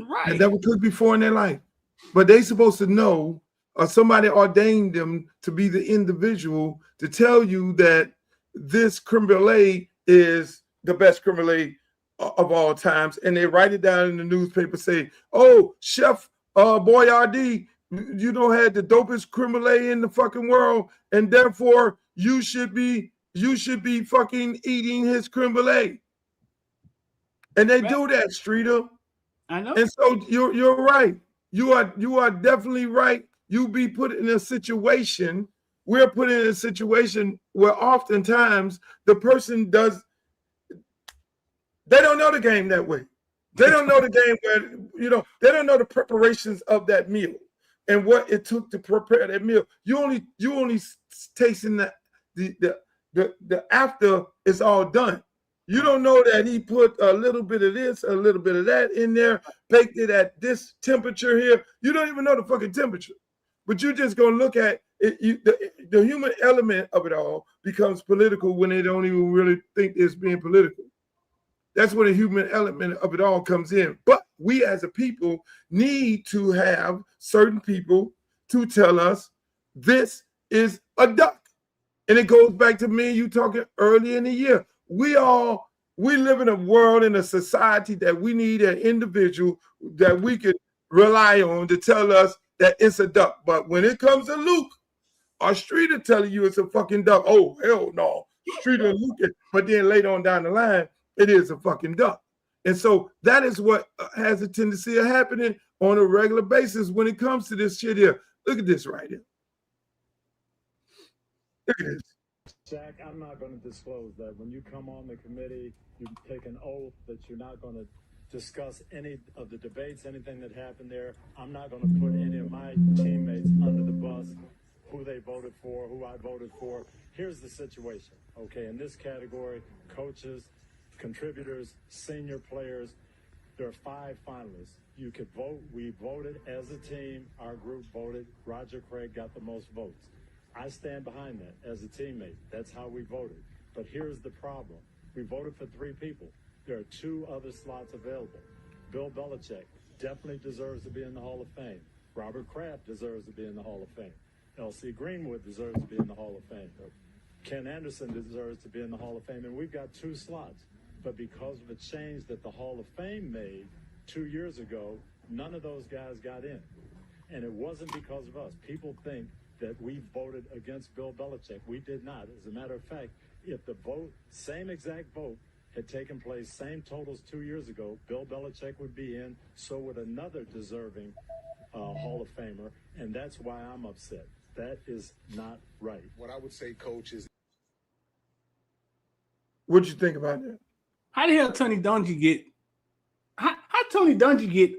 [SPEAKER 8] Right.
[SPEAKER 1] They never cooked before in their life. But they supposed to know, or somebody ordained them to be the individual to tell you that this creme brulee is the best creme brulee of all times. And they write it down in the newspaper, say, oh, Chef Boyardee, you know, had the dopest creme brulee in the fucking world, and therefore you should be fucking eating his creme brulee. And they do that, Streeter.
[SPEAKER 8] I know.
[SPEAKER 1] And so you're right. You are definitely right. You be put in a situation. We're put in a situation where oftentimes the person does. They don't know the game that way. They don't know the game where, they don't know the preparations of that meal and what it took to prepare that meal. You only tasting the after it's all done. You don't know that he put a little bit of this, a little bit of that in there, baked it at this temperature here. You don't even know the fucking temperature, but you're just gonna look at it. The human element of it all becomes political when they don't even really think it's being political. That's where the human element of it all comes in. But we as a people need to have certain people to tell us this is a duck. And it goes back to me and you talking early in the year. We live in a world, in a society that we need an individual that we could rely on to tell us that it's a duck. But when it comes to Luke, our Streeter telling you it's a fucking duck. Oh, hell no. Streeter and Luke. But then later on down the line, it is a fucking duck. And so that is what has a tendency of happening on a regular basis when it comes to this shit here. Look at this right here. Look at this.
[SPEAKER 9] Jack, I'm not going to disclose that. When you come on the committee, you take an oath that you're not going to discuss any of the debates, anything that happened there. I'm not going to put any of my teammates under the bus, who they voted for, who I voted for. Here's the situation, okay? In this category, coaches, contributors, senior players, there are 5 finalists. You could vote. We voted as a team. Our group voted. Roger Craig got the most votes. I stand behind that as a teammate. That's how we voted. But here's the problem. We voted for 3 people. There are 2 other slots available. Bill Belichick definitely deserves to be in the Hall of Fame. Robert Kraft deserves to be in the Hall of Fame. L.C. Greenwood deserves to be in the Hall of Fame. Ken Anderson deserves to be in the Hall of Fame. And we've got 2 slots. But because of a change that the Hall of Fame made 2 years ago, none of those guys got in. And it wasn't because of us. People think that we voted against Bill Belichick. We did not. As a matter of fact, if the vote, same exact vote, had taken place, same totals 2 years ago, Bill Belichick would be in, so would another deserving Hall of Famer, and that's why I'm upset. That is not right.
[SPEAKER 10] What I would say, Coach, is...
[SPEAKER 1] What'd you think about that?
[SPEAKER 8] How the hell Tony Dungy get... How Tony Dungy get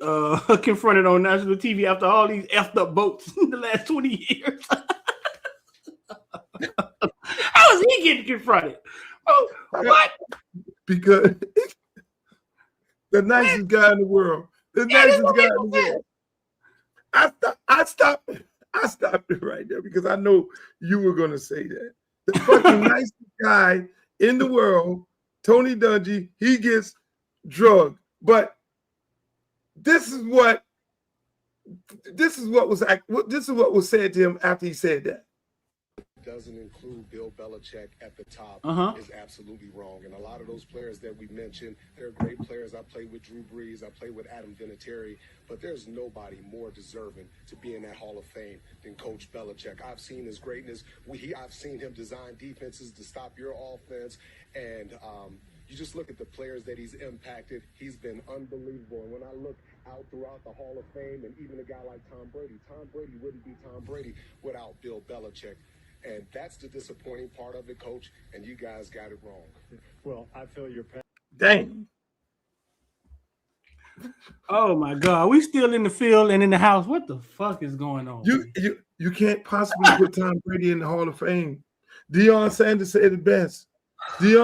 [SPEAKER 8] confronted on national TV after all these effed up votes in the last 20 years? How is he getting confronted? Oh, what?
[SPEAKER 1] Because the nicest guy in the world. The nicest guy in the world. I stopped it right there because I know you were going to say that. The fucking nicest guy in the world, Tony Dungy, he gets drugged. But this is what was said to him after he said that.
[SPEAKER 10] Doesn't include Bill Belichick at the top is absolutely wrong. And a lot of those players that we mentioned, they're great players. I played with Drew Brees. I played with Adam Vinatieri. But there's nobody more deserving to be in that Hall of Fame than Coach Belichick. I've seen his greatness. I've seen him design defenses to stop your offense. And you just look at the players that he's impacted. He's been unbelievable. And when I look out throughout the Hall of Fame, and even a guy like Tom Brady wouldn't be Tom Brady without Bill Belichick. And that's the disappointing part of it, Coach, and you guys got it wrong.
[SPEAKER 9] Well, I feel your pain.
[SPEAKER 1] Dang.
[SPEAKER 8] Oh, my God. We still in the field and in the house. What the fuck is going on?
[SPEAKER 1] You can't possibly put Tom Brady in the Hall of Fame. Deion Sanders said it best. Hey,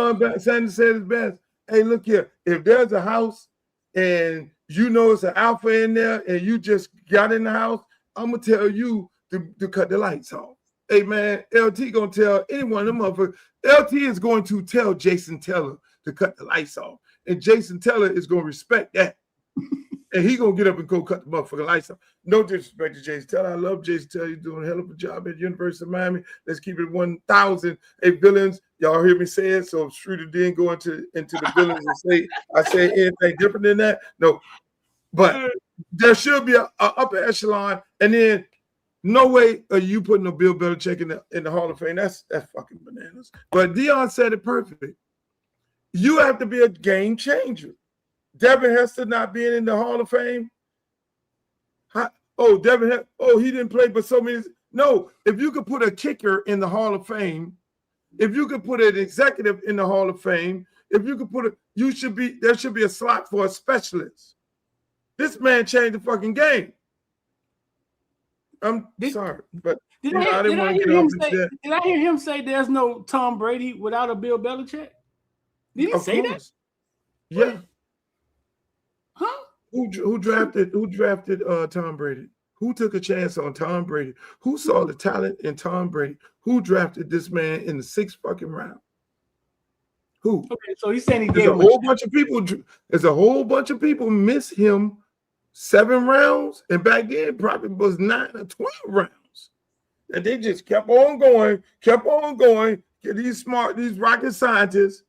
[SPEAKER 1] look here. If there's a house and you know it's an alpha in there and you just got in the house, I'm going to tell you to cut the lights off. hey man, LT gonna tell anyone of them motherfuckers. LT is going to tell Jason Taylor to cut the lights off, and Jason Taylor is gonna respect that. And he gonna get up and go cut the motherfucking lights off. No disrespect to Jason Taylor. I love Jason Taylor. He's doing a hell of a job at the University of Miami. Let's keep it 1,000. Hey, villains, y'all hear me say it. So if Schroeder didn't go into the villains and say I say anything different than that. No, but there should be a upper echelon, and then no way are you putting a Bill Belichick in the Hall of Fame. That's fucking bananas. But Dion said it perfect. You have to be a game changer. Devin Hester not being in the Hall of Fame. He didn't play, but so many. No, if you could put a kicker in the Hall of Fame, if you could put an executive in the Hall of Fame, if you could put there should be a slot for a specialist. This man changed the fucking game. I'm sorry, but
[SPEAKER 8] did I hear him say there's no Tom Brady without a Bill Belichick? Did he say that?
[SPEAKER 1] Yeah.
[SPEAKER 8] Huh?
[SPEAKER 1] Who drafted Tom Brady? Who took a chance on Tom Brady? Who saw the talent in Tom Brady? Who drafted this man in the 6th fucking round? Who? Okay,
[SPEAKER 8] so he's saying
[SPEAKER 1] there's a whole bunch of people. There's a whole bunch of people miss him 7 rounds, and back then probably was 9 or 12 rounds. And they just kept on going. These rocket scientists,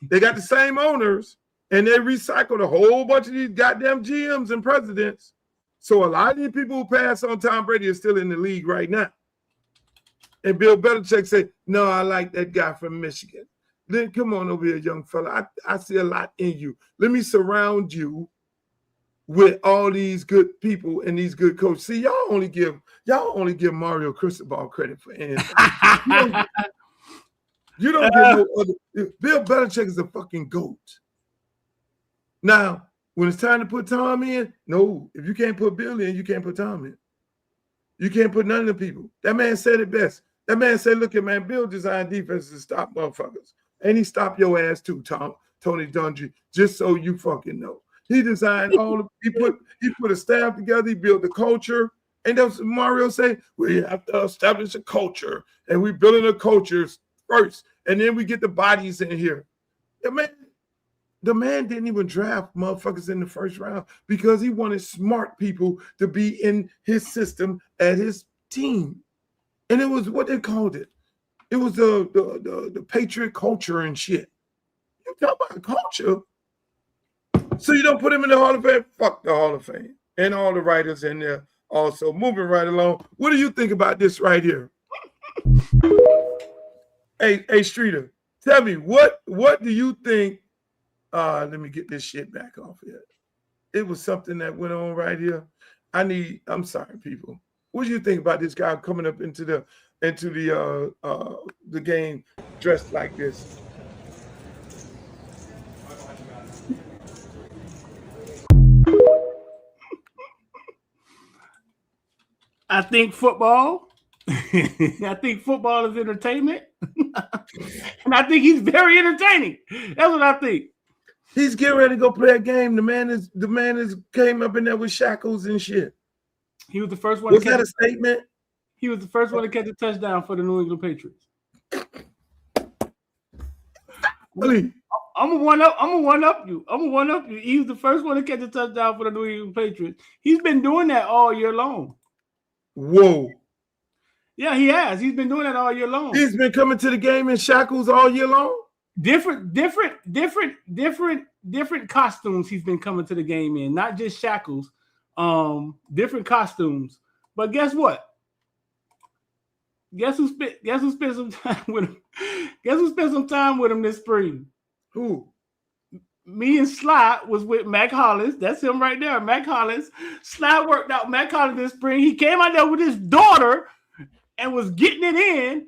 [SPEAKER 1] they got the same owners. And they recycled a whole bunch of these goddamn GMs and presidents. So a lot of these people who pass on Tom Brady are still in the league right now. And Bill Belichick said, no, I like that guy from Michigan. Then come on over here, young fella. I see a lot in you. Let me surround you with all these good people and these good coaches. See, y'all only give Mario Cristobal credit for anything. You don't give no other. Bill Belichick is a fucking GOAT. Now, when it's time to put Tom in, no, if you can't put Bill in, you can't put Tom in. You can't put none of the people. That man said it best. That man said, look at man, Bill designed defenses to stop motherfuckers. And he stopped your ass too, Tony Dungy, just so you fucking know. He designed he put a staff together, he built the culture. And that's what Mario say, we have to establish a culture. And we building a culture first. And then we get the bodies in here. The man didn't even draft motherfuckers in the 1st round because he wanted smart people to be in his system at his team. And it was what they called it. It was the Patriot culture and shit. You talk about culture. So you don't put him in the Hall of Fame? Fuck the Hall of Fame. And all the writers in there also. Moving right along. What do you think about this right here? Hey, Streeter, tell me, what do you think? Let me get this shit back off here. It was something that went on right here. I'm sorry, people. What do you think about this guy coming up into the game dressed like this?
[SPEAKER 8] I think football. I think football is entertainment. And I think he's very entertaining. That's what I think.
[SPEAKER 1] He's getting ready to go play a game. The man is came up in there with shackles and shit.
[SPEAKER 8] He was the first one.
[SPEAKER 1] Was that a statement?
[SPEAKER 8] He was the first one to catch a touchdown for the New England Patriots.
[SPEAKER 1] Really?
[SPEAKER 8] I'm gonna one up you. He was the first one to catch a touchdown for the New England Patriots. He's been doing that all year long.
[SPEAKER 1] Whoa.
[SPEAKER 8] Yeah, he has. He's been doing that all year long.
[SPEAKER 1] He's been coming to the game in shackles all year long.
[SPEAKER 8] Different costumes he's been coming to the game in, not just shackles. Different costumes. But guess what? Guess who spent some time with him? Guess who spent some time with him this spring?
[SPEAKER 1] Who?
[SPEAKER 8] Me and Sly was with Mac Hollins. That's him right there, Mac Hollins. Sly worked out Mac Hollins this spring. He came out there with his daughter and was getting it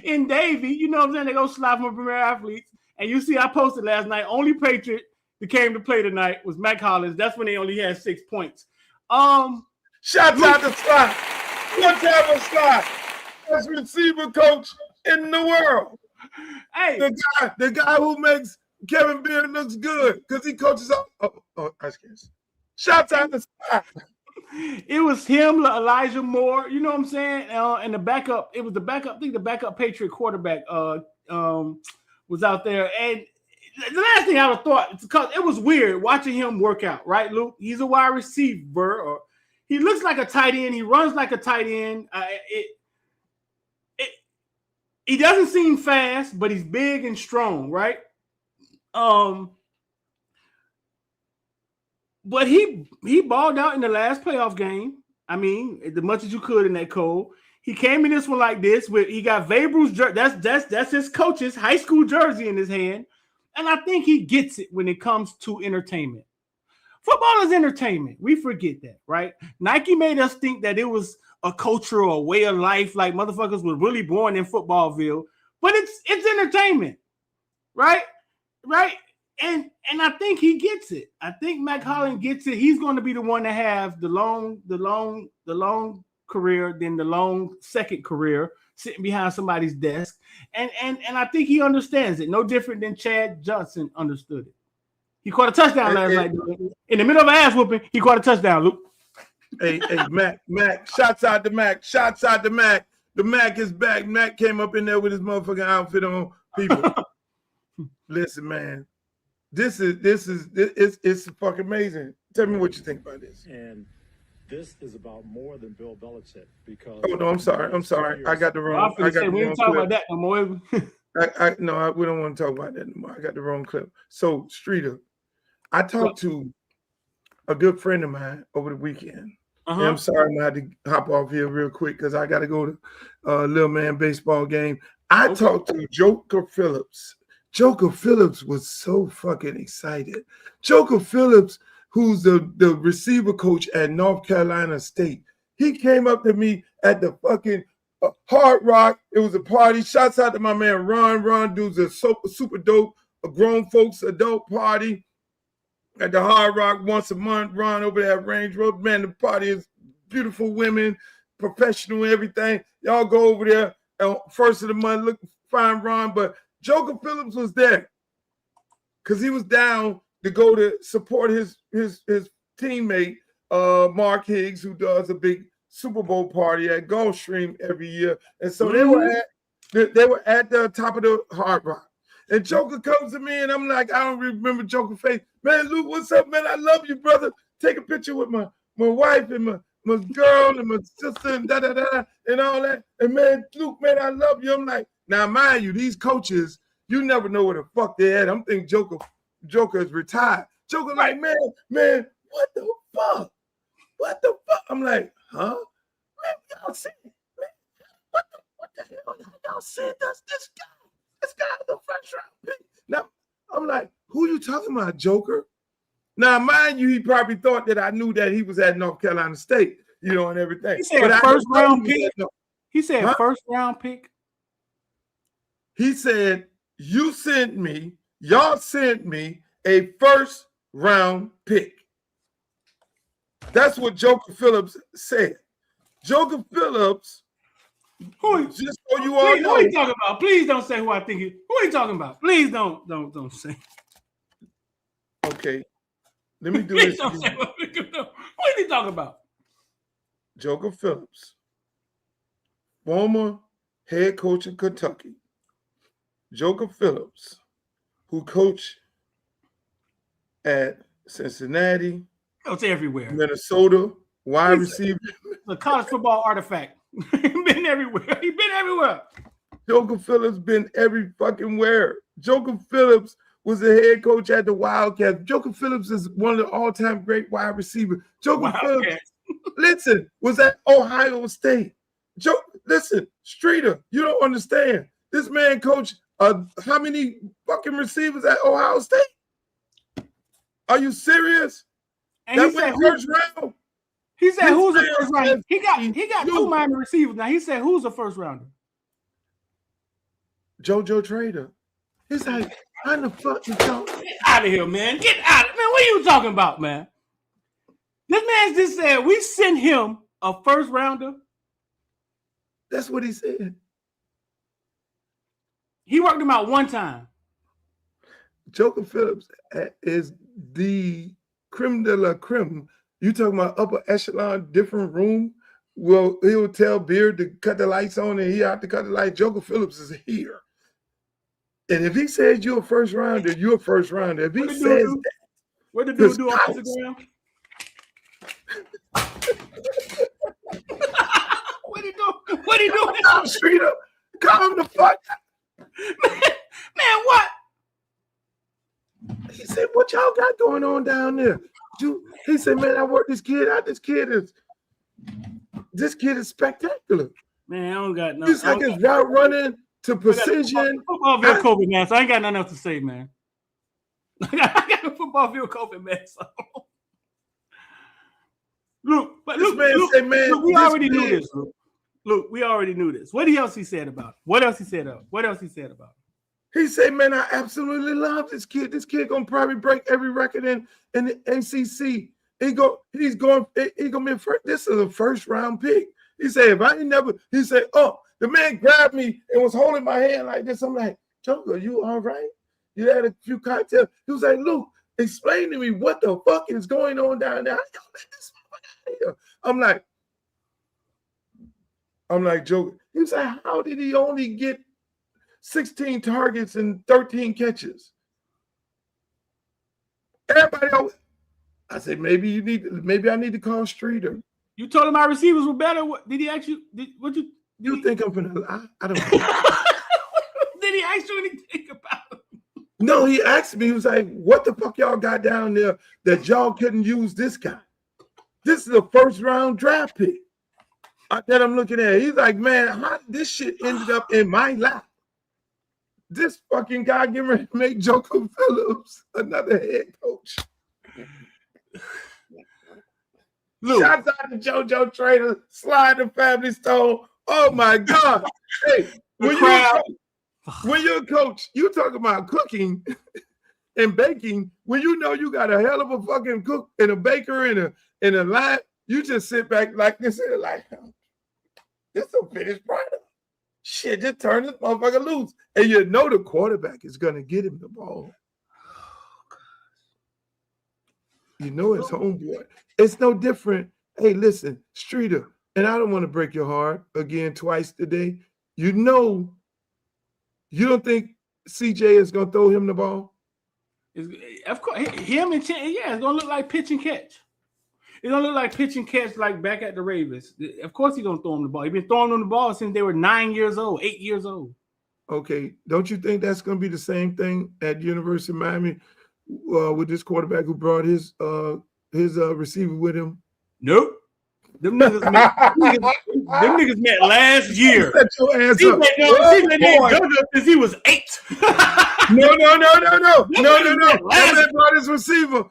[SPEAKER 8] in Davie. You know what I'm saying? They go Sly from Premier Athletes. And you see, I posted last night, only Patriot that came to play tonight was Mac Hollins. That's when they only had 6 points.
[SPEAKER 1] Shout out to Sly. One time of Sly. Best receiver coach in the world.
[SPEAKER 8] Hey,
[SPEAKER 1] the guy who makes Kevin Beard looks good because he coaches up. I guess. Shout out to Sly.
[SPEAKER 8] It was him, Elijah Moore. You know what I'm saying? And the backup. It was the backup. I think the backup Patriot quarterback was out there. And the last thing I would have thought, because it was weird watching him work out. Right, Luke? He's a wide receiver. Or he looks like a tight end. He runs like a tight end. He doesn't seem fast, but he's big and strong, right? But he balled out in the last playoff game. I mean, as much as you could in that cold. He came in this one like this. He got Vabrew's jersey. That's his coach's high school jersey in his hand, and I think he gets it when it comes to entertainment. Football is entertainment. We forget that, right? Nike made us think that it was a culture or a way of life, like motherfuckers were really born in Footballville, but it's entertainment, right? Right? And I think he gets it. I think Mac Holland gets it. He's going to be the one to have the long career, then the long second career sitting behind somebody's desk. And I think he understands it. No different than Chad Johnson understood it. He caught a touchdown last night. In the middle of an ass whooping, he caught a touchdown, Luke.
[SPEAKER 1] Hey, Mac, shouts out to Mac. Shouts out to Mac. The Mac is back. Mac came up in there with his motherfucking outfit on. People, listen, man. This is fucking amazing. Tell me what you think about this.
[SPEAKER 9] And this is about more than Bill Belichick because.
[SPEAKER 1] Oh no, I'm sorry. I got the wrong.
[SPEAKER 8] We didn't talk about that no more.
[SPEAKER 1] We don't want to talk about that anymore. I got the wrong clip. So Streeter, I talked to a good friend of mine over the weekend. And I'm sorry I had to hop off here real quick because I got to go to a little man baseball game. I talked to Joker Phillips. Joker Phillips was so fucking excited. Joker Phillips, who's the receiver coach at North Carolina State, he came up to me at the fucking Hard Rock. It was a party. Shouts out to my man Ron. Ron dude's a super dope, a grown folks adult party at the Hard Rock once a month. Ron over there at Range Road. Man, the party is beautiful women, professional, everything. Y'all go over there first of the month. Look, find Ron, but Joker Phillips was there because he was down to go to support his teammate Mark Higgs, who does a big Super Bowl party at Gulfstream every year. And so they were at the top of the Hard Rock. And Joker comes to me and I'm like, I don't remember Joker face. Man, Luke, what's up, man? I love you, brother. Take a picture with my wife and my girl and my sister and and all that. And man, Luke, man, I love you. I'm like, now mind you, these coaches, you never know where the fuck they're at. I'm thinking Joker is retired. Joker like, man, what the fuck? What the fuck? I'm like, huh? Man, y'all see it, man. What the hell? Y'all see this guy? This guy is the first round pick. Now, I'm like, who you talking about, Joker? Now, mind you, he probably thought that I knew that he was at North Carolina State, and everything.
[SPEAKER 8] He said first round pick. He said first round pick.
[SPEAKER 1] He said, y'all sent me a first round pick. That's what Joker Phillips said. Joker Phillips, just so you all know.
[SPEAKER 8] Who are you talking about? Please don't say who I think who are you talking about? Please don't say.
[SPEAKER 1] Okay. Let me do this.
[SPEAKER 8] Who are you talking about?
[SPEAKER 1] Joker Phillips, former head coach in Kentucky. Joker Phillips, who coached at Cincinnati,
[SPEAKER 8] everywhere,
[SPEAKER 1] Minnesota, wide receiver.
[SPEAKER 8] The college football artifact. Been everywhere. He's been everywhere.
[SPEAKER 1] Joker Phillips been every fucking where. Joker Phillips was the head coach at the Wildcats. Joker Phillips is one of the all-time great wide receivers. Joker Phillips, listen, was at Ohio State. Listen, Streeter, you don't understand. This man coached how many fucking receivers at Ohio State? Are you serious?
[SPEAKER 8] And
[SPEAKER 1] that went first round.
[SPEAKER 8] He said, "Who's the first rounder?" He got two Miami receivers. Now he said, "Who's the first rounder?"
[SPEAKER 1] JoJo Trader. He's like, "How the fuck you talking?"
[SPEAKER 8] Get out of here, man! Get out, man! What are you talking about, man? This man just said we sent him a first rounder.
[SPEAKER 1] That's what he said.
[SPEAKER 8] He worked him out one time.
[SPEAKER 1] Joker Phillips is the creme de la creme, You talking about upper echelon, different room? Well, he'll tell Beard to cut the lights on and he have to cut the lights. Joker Phillips is here. And if he says you're a first rounder, you're a first rounder. If he says that,
[SPEAKER 8] what did the dude do on Instagram? What he doing?
[SPEAKER 1] Calm straight up. Calm the fuck down.
[SPEAKER 8] Man, what?
[SPEAKER 1] He said, what y'all got going on down there? He said, man, I worked this kid out. This kid is spectacular.
[SPEAKER 8] Man, I don't got no.
[SPEAKER 1] He's like his route running to precision.
[SPEAKER 8] Football field COVID mask. I ain't got nothing else to say, man. I got a football field COVID mask. Look, we already knew this. Look, we already knew this. What else he said about it? What else he said about it?
[SPEAKER 1] He said, man, I absolutely love this kid. This kid gonna probably break every record in the ACC. He's gonna be first. This is a first round pick. He said, he said, oh, the man grabbed me and was holding my hand like this. I'm like, Joker, you all right? You had a few cocktails. He was like, Luke, explain to me what the fuck is going on down there. I'm like, Joker. He was like, how did he only get 16 targets and 13 catches? Everybody else. I said, maybe I need to call Streeter.
[SPEAKER 8] You told him our receivers were better. What did he ask you?
[SPEAKER 1] You think I'm gonna lie? I don't know.
[SPEAKER 8] Did he ask you anything about it?
[SPEAKER 1] No, he asked me, he was like, what the fuck y'all got down there that y'all couldn't use this guy? This is a first round draft pick that I'm looking at. He's like, man, how did this shit ended up in my lap? This fucking guy getting ready to make Joker Phillips another head coach.
[SPEAKER 8] Luke.
[SPEAKER 1] Shouts out to JoJo Trader, Slide the Family Stone. Oh my God. Hey, when you're a coach, you talk about cooking and baking. When you know you got a hell of a fucking cook and a baker and a line, you just sit back like this and like, this is a finished product. Shit, just turn this motherfucker loose. And you know the quarterback is going to get him the ball. You know it's homeboy. It's no different. Hey, listen, Streeter, and I don't want to break your heart again twice today. You know, you don't think CJ is going to throw him the ball?
[SPEAKER 8] Of course, him and Chen, yeah, it's going to look like pitch and catch. It's going to look like pitch and catch like back at the Ravens. Of course he's going to throw him the ball. He's been throwing them the ball since they were 9 years old, 8 years old.
[SPEAKER 1] Okay, don't you think that's going to be the same thing at University of Miami with this quarterback who brought his receiver with him?
[SPEAKER 8] Nope. Them niggas met last year.
[SPEAKER 1] Set your ass up.
[SPEAKER 8] Since he was 8.
[SPEAKER 1] No. That brought his receiver.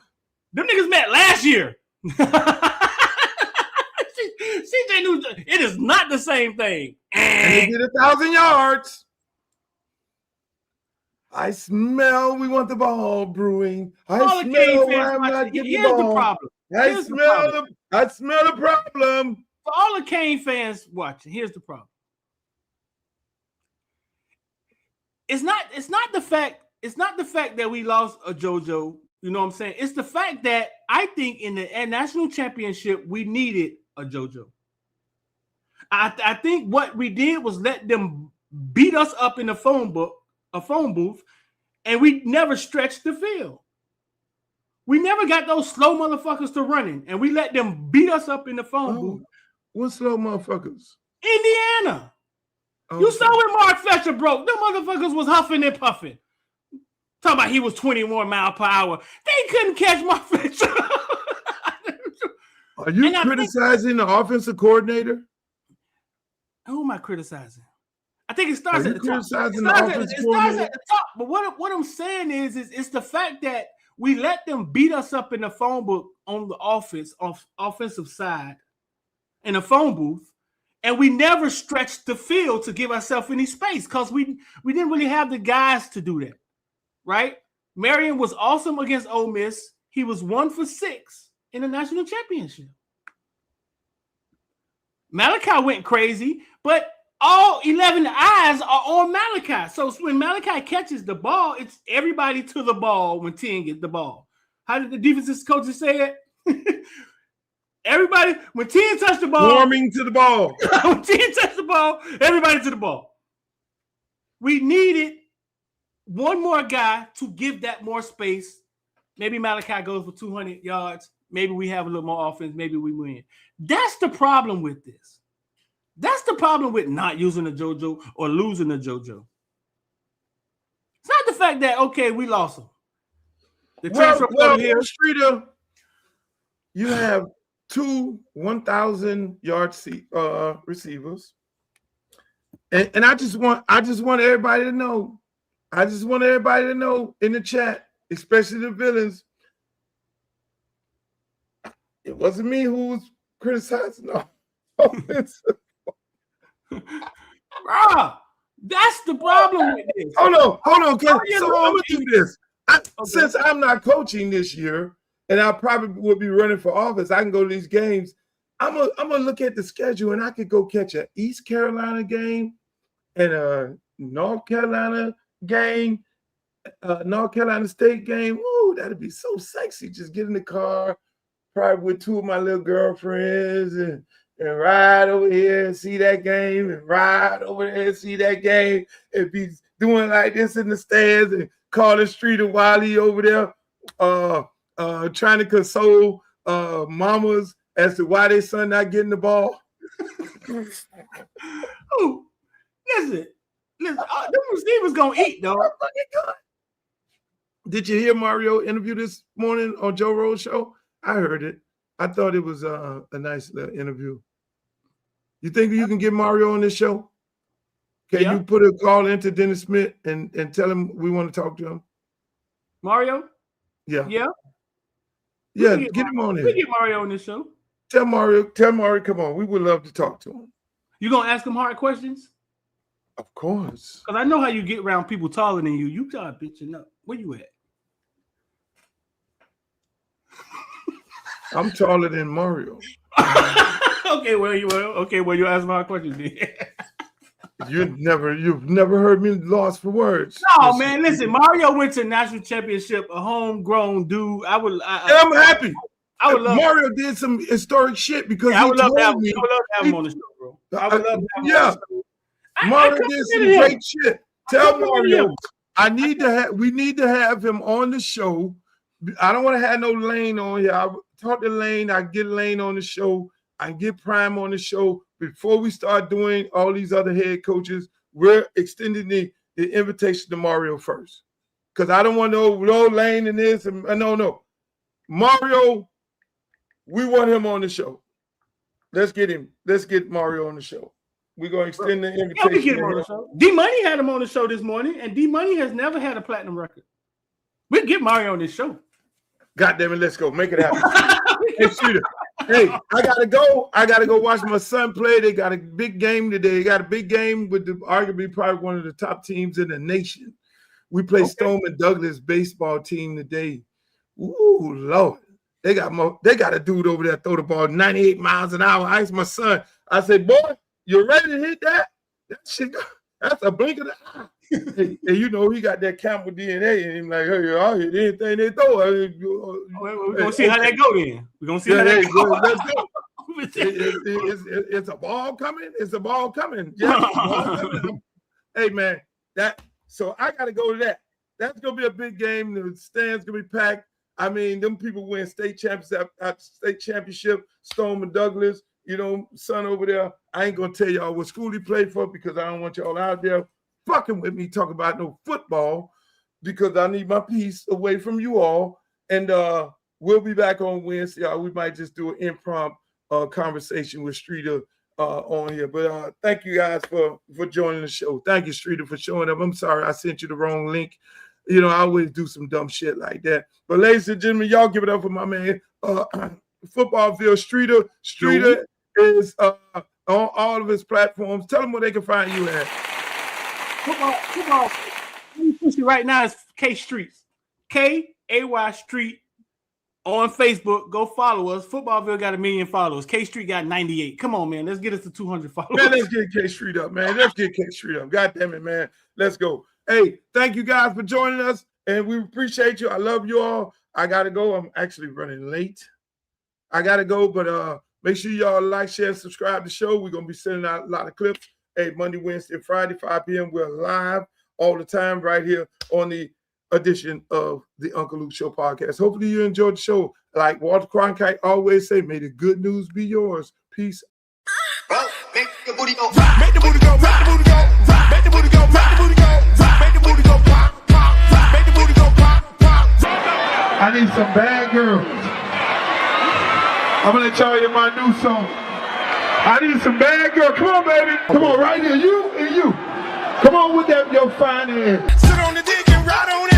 [SPEAKER 8] Them niggas met last year. CJ knew it is not the same thing.
[SPEAKER 1] And he did 1,000 yards. I smell we want the ball brewing. I smell why I'm not getting the ball.
[SPEAKER 8] The problem.
[SPEAKER 1] I smell the problem.
[SPEAKER 8] For all the Kane fans watching, here's the problem. It's not the fact that we lost a JoJo. You know what I'm saying? It's the fact that I think in the national championship we needed a JoJo. I think what we did was let them beat us up in a phone booth, and we never stretched the field. We never got those slow motherfuckers to running, and we let them beat us up in the phone booth.
[SPEAKER 1] What slow motherfuckers?
[SPEAKER 8] Indiana. You saw when Mark Fletcher broke. Them motherfuckers was huffing and puffing. Talking about he was 21 miles per hour. They couldn't catch Mark Fletcher.
[SPEAKER 1] Are you criticizing the offensive coordinator?
[SPEAKER 8] Who am I criticizing? I think it starts at the top. It starts at the top. But what I'm saying is it's the fact that we let them beat us up in the phone booth on the offensive side in a phone booth, and we never stretched the field to give ourselves any space because we didn't really have the guys to do that, right? Marion was awesome against Ole Miss. He was 1 for 6 in the national championship. Malachi went crazy, but all 11 eyes are on Malachi. So when Malachi catches the ball, it's everybody to the ball when 10 gets the ball. How did the defensive coaches say it? Everybody, when Tien touched the ball,
[SPEAKER 1] warming to the ball.
[SPEAKER 8] when Tien touched the ball, everybody to the ball. We needed one more guy to give that more space. Maybe Malachi goes for 200 yards. Maybe we have a little more offense. Maybe we win. That's the problem with this. That's the problem with not using the JoJo or losing the JoJo. It's not the fact that, okay, we lost him. The transfer
[SPEAKER 1] well,
[SPEAKER 8] here.
[SPEAKER 1] Streeter, you have 2 1,000-yard receivers. And I just want everybody to know. I just want everybody to know in the chat, especially the villains. It wasn't me who was criticizing the offense.
[SPEAKER 8] Bruh, that's the problem with this.
[SPEAKER 1] Hold on. So I'm gonna do this. Since I'm not coaching this year, and I probably will be running for office, I can go to these games. I'm gonna look at the schedule, and I could go catch an East Carolina game and a North Carolina game, North Carolina State game. Ooh, that'd be so sexy. Just get in the car, probably with 2 of my little girlfriends, and ride over here and see that game, and ride over there and see that game, and be doing like this in the stands, and calling Streeter while he over there trying to console mamas as to why their son not getting the ball.
[SPEAKER 8] Ooh, listen, them receivers gonna eat, though.
[SPEAKER 1] Did you hear Mario interview this morning on Joe Rogan's show? I heard it. I thought it was a nice little interview. You think you can get Mario on this show? Can you put a call into Dennis Smith and tell him we want to talk to him?
[SPEAKER 8] Mario?
[SPEAKER 1] Yeah.
[SPEAKER 8] Yeah.
[SPEAKER 1] Get him on here.
[SPEAKER 8] We get Mario on this show.
[SPEAKER 1] Tell Mario, come on. We would love to talk to him.
[SPEAKER 8] You gonna ask him hard questions?
[SPEAKER 1] Of course.
[SPEAKER 8] Because I know how you get around people taller than you. You start bitching up. Where you at?
[SPEAKER 1] I'm taller than Mario.
[SPEAKER 8] Okay, well, you ask my question then.
[SPEAKER 1] You've never heard me lost for words.
[SPEAKER 8] No, man, listen, Mario went to national championship, a homegrown dude.
[SPEAKER 1] I'm happy.
[SPEAKER 8] I would love
[SPEAKER 1] Mario did some historic shit because
[SPEAKER 8] I would love to have him on the show, bro. I would love to have him on the show.
[SPEAKER 1] Mario did some great shit. Tell Mario we need to have him on the show. I don't want to have no Lane on here. I talk to Lane. I get Lane on the show. I get Prime on the show. Before we start doing all these other head coaches, we're extending the invitation to Mario first. Because I don't want no Lane in this. No. Mario, we want him on the show. Let's get him. Let's get Mario on the show. We're going to extend the invitation.
[SPEAKER 8] Yeah, we get him on the show. D-Money had him on the show this morning, and D-Money has never had a platinum record. We'll get Mario on this show.
[SPEAKER 1] God damn it, let's go. Make it happen. Hey, I gotta go. I gotta go watch my son play. They got a big game today. They got a big game with arguably probably one of the top teams in the nation. We play Stoneman Douglas baseball team today. Ooh, Lord. They got a dude over there throw the ball 98 miles an hour. I asked my son, I said, boy, you ready to hit that? That shit, that's a blink of the eye. And you know, he got that Campbell DNA and him like, hey, I'll hit anything they throw.
[SPEAKER 8] We're going to see how that go then. We're going to see how that go.
[SPEAKER 1] Let's go. It's a ball coming. It's a ball coming. Yeah, ball coming. Hey, man, so I got to go to that. That's going to be a big game. The stands going to be packed. I mean, them people win state championship after state championship. Stoneman Douglas, you know, son over there. I ain't going to tell y'all what school he played for because I don't want y'all out there fucking with me talking about no football because I need my peace away from you all. And we'll be back on Wednesday. We might just do an impromptu conversation with Streeter on here. But thank you guys for joining the show. Thank you, Streeter, for showing up. I'm sorry I sent you the wrong link. You know, I always do some dumb shit like that. But ladies and gentlemen, y'all give it up for my man, Footballville Streeter. Streeter is on all of his platforms. Tell them where they can find you at.
[SPEAKER 8] Football. Right now is K Streets. K-A-Y Street on Facebook. Go follow us. Footballville got 1 million followers. K Street got 98. Come on, man. Let's get us to 200 followers.
[SPEAKER 1] Man, let's get K Street up, man. Let's get K Street up. God damn it, man. Let's go. Hey, thank you guys for joining us, and we appreciate you. I love you all. I got to go. I'm actually running late. I gotta go, but make sure y'all like, share, subscribe to the show. We're gonna be sending out a lot of clips. Hey, Monday, Wednesday, and Friday, 5 p.m. We're live all the time right here on the edition of the Uncle Luke Show podcast. Hopefully you enjoyed the show. Like Walter Cronkite always say, may the good news be yours. Peace.
[SPEAKER 11] Make the booty go, make the booty go, make the booty go, make the booty go, make the booty go, make the booty go, pop, pop, make the booty go, pop, pop.
[SPEAKER 1] I need some bad girls. I'm gonna let y'all hear my new song. I need some bad girls. Come on, baby. Come on, right here. You and you. Come on with that, your fine ass.
[SPEAKER 11] Sit on the dick and ride on it.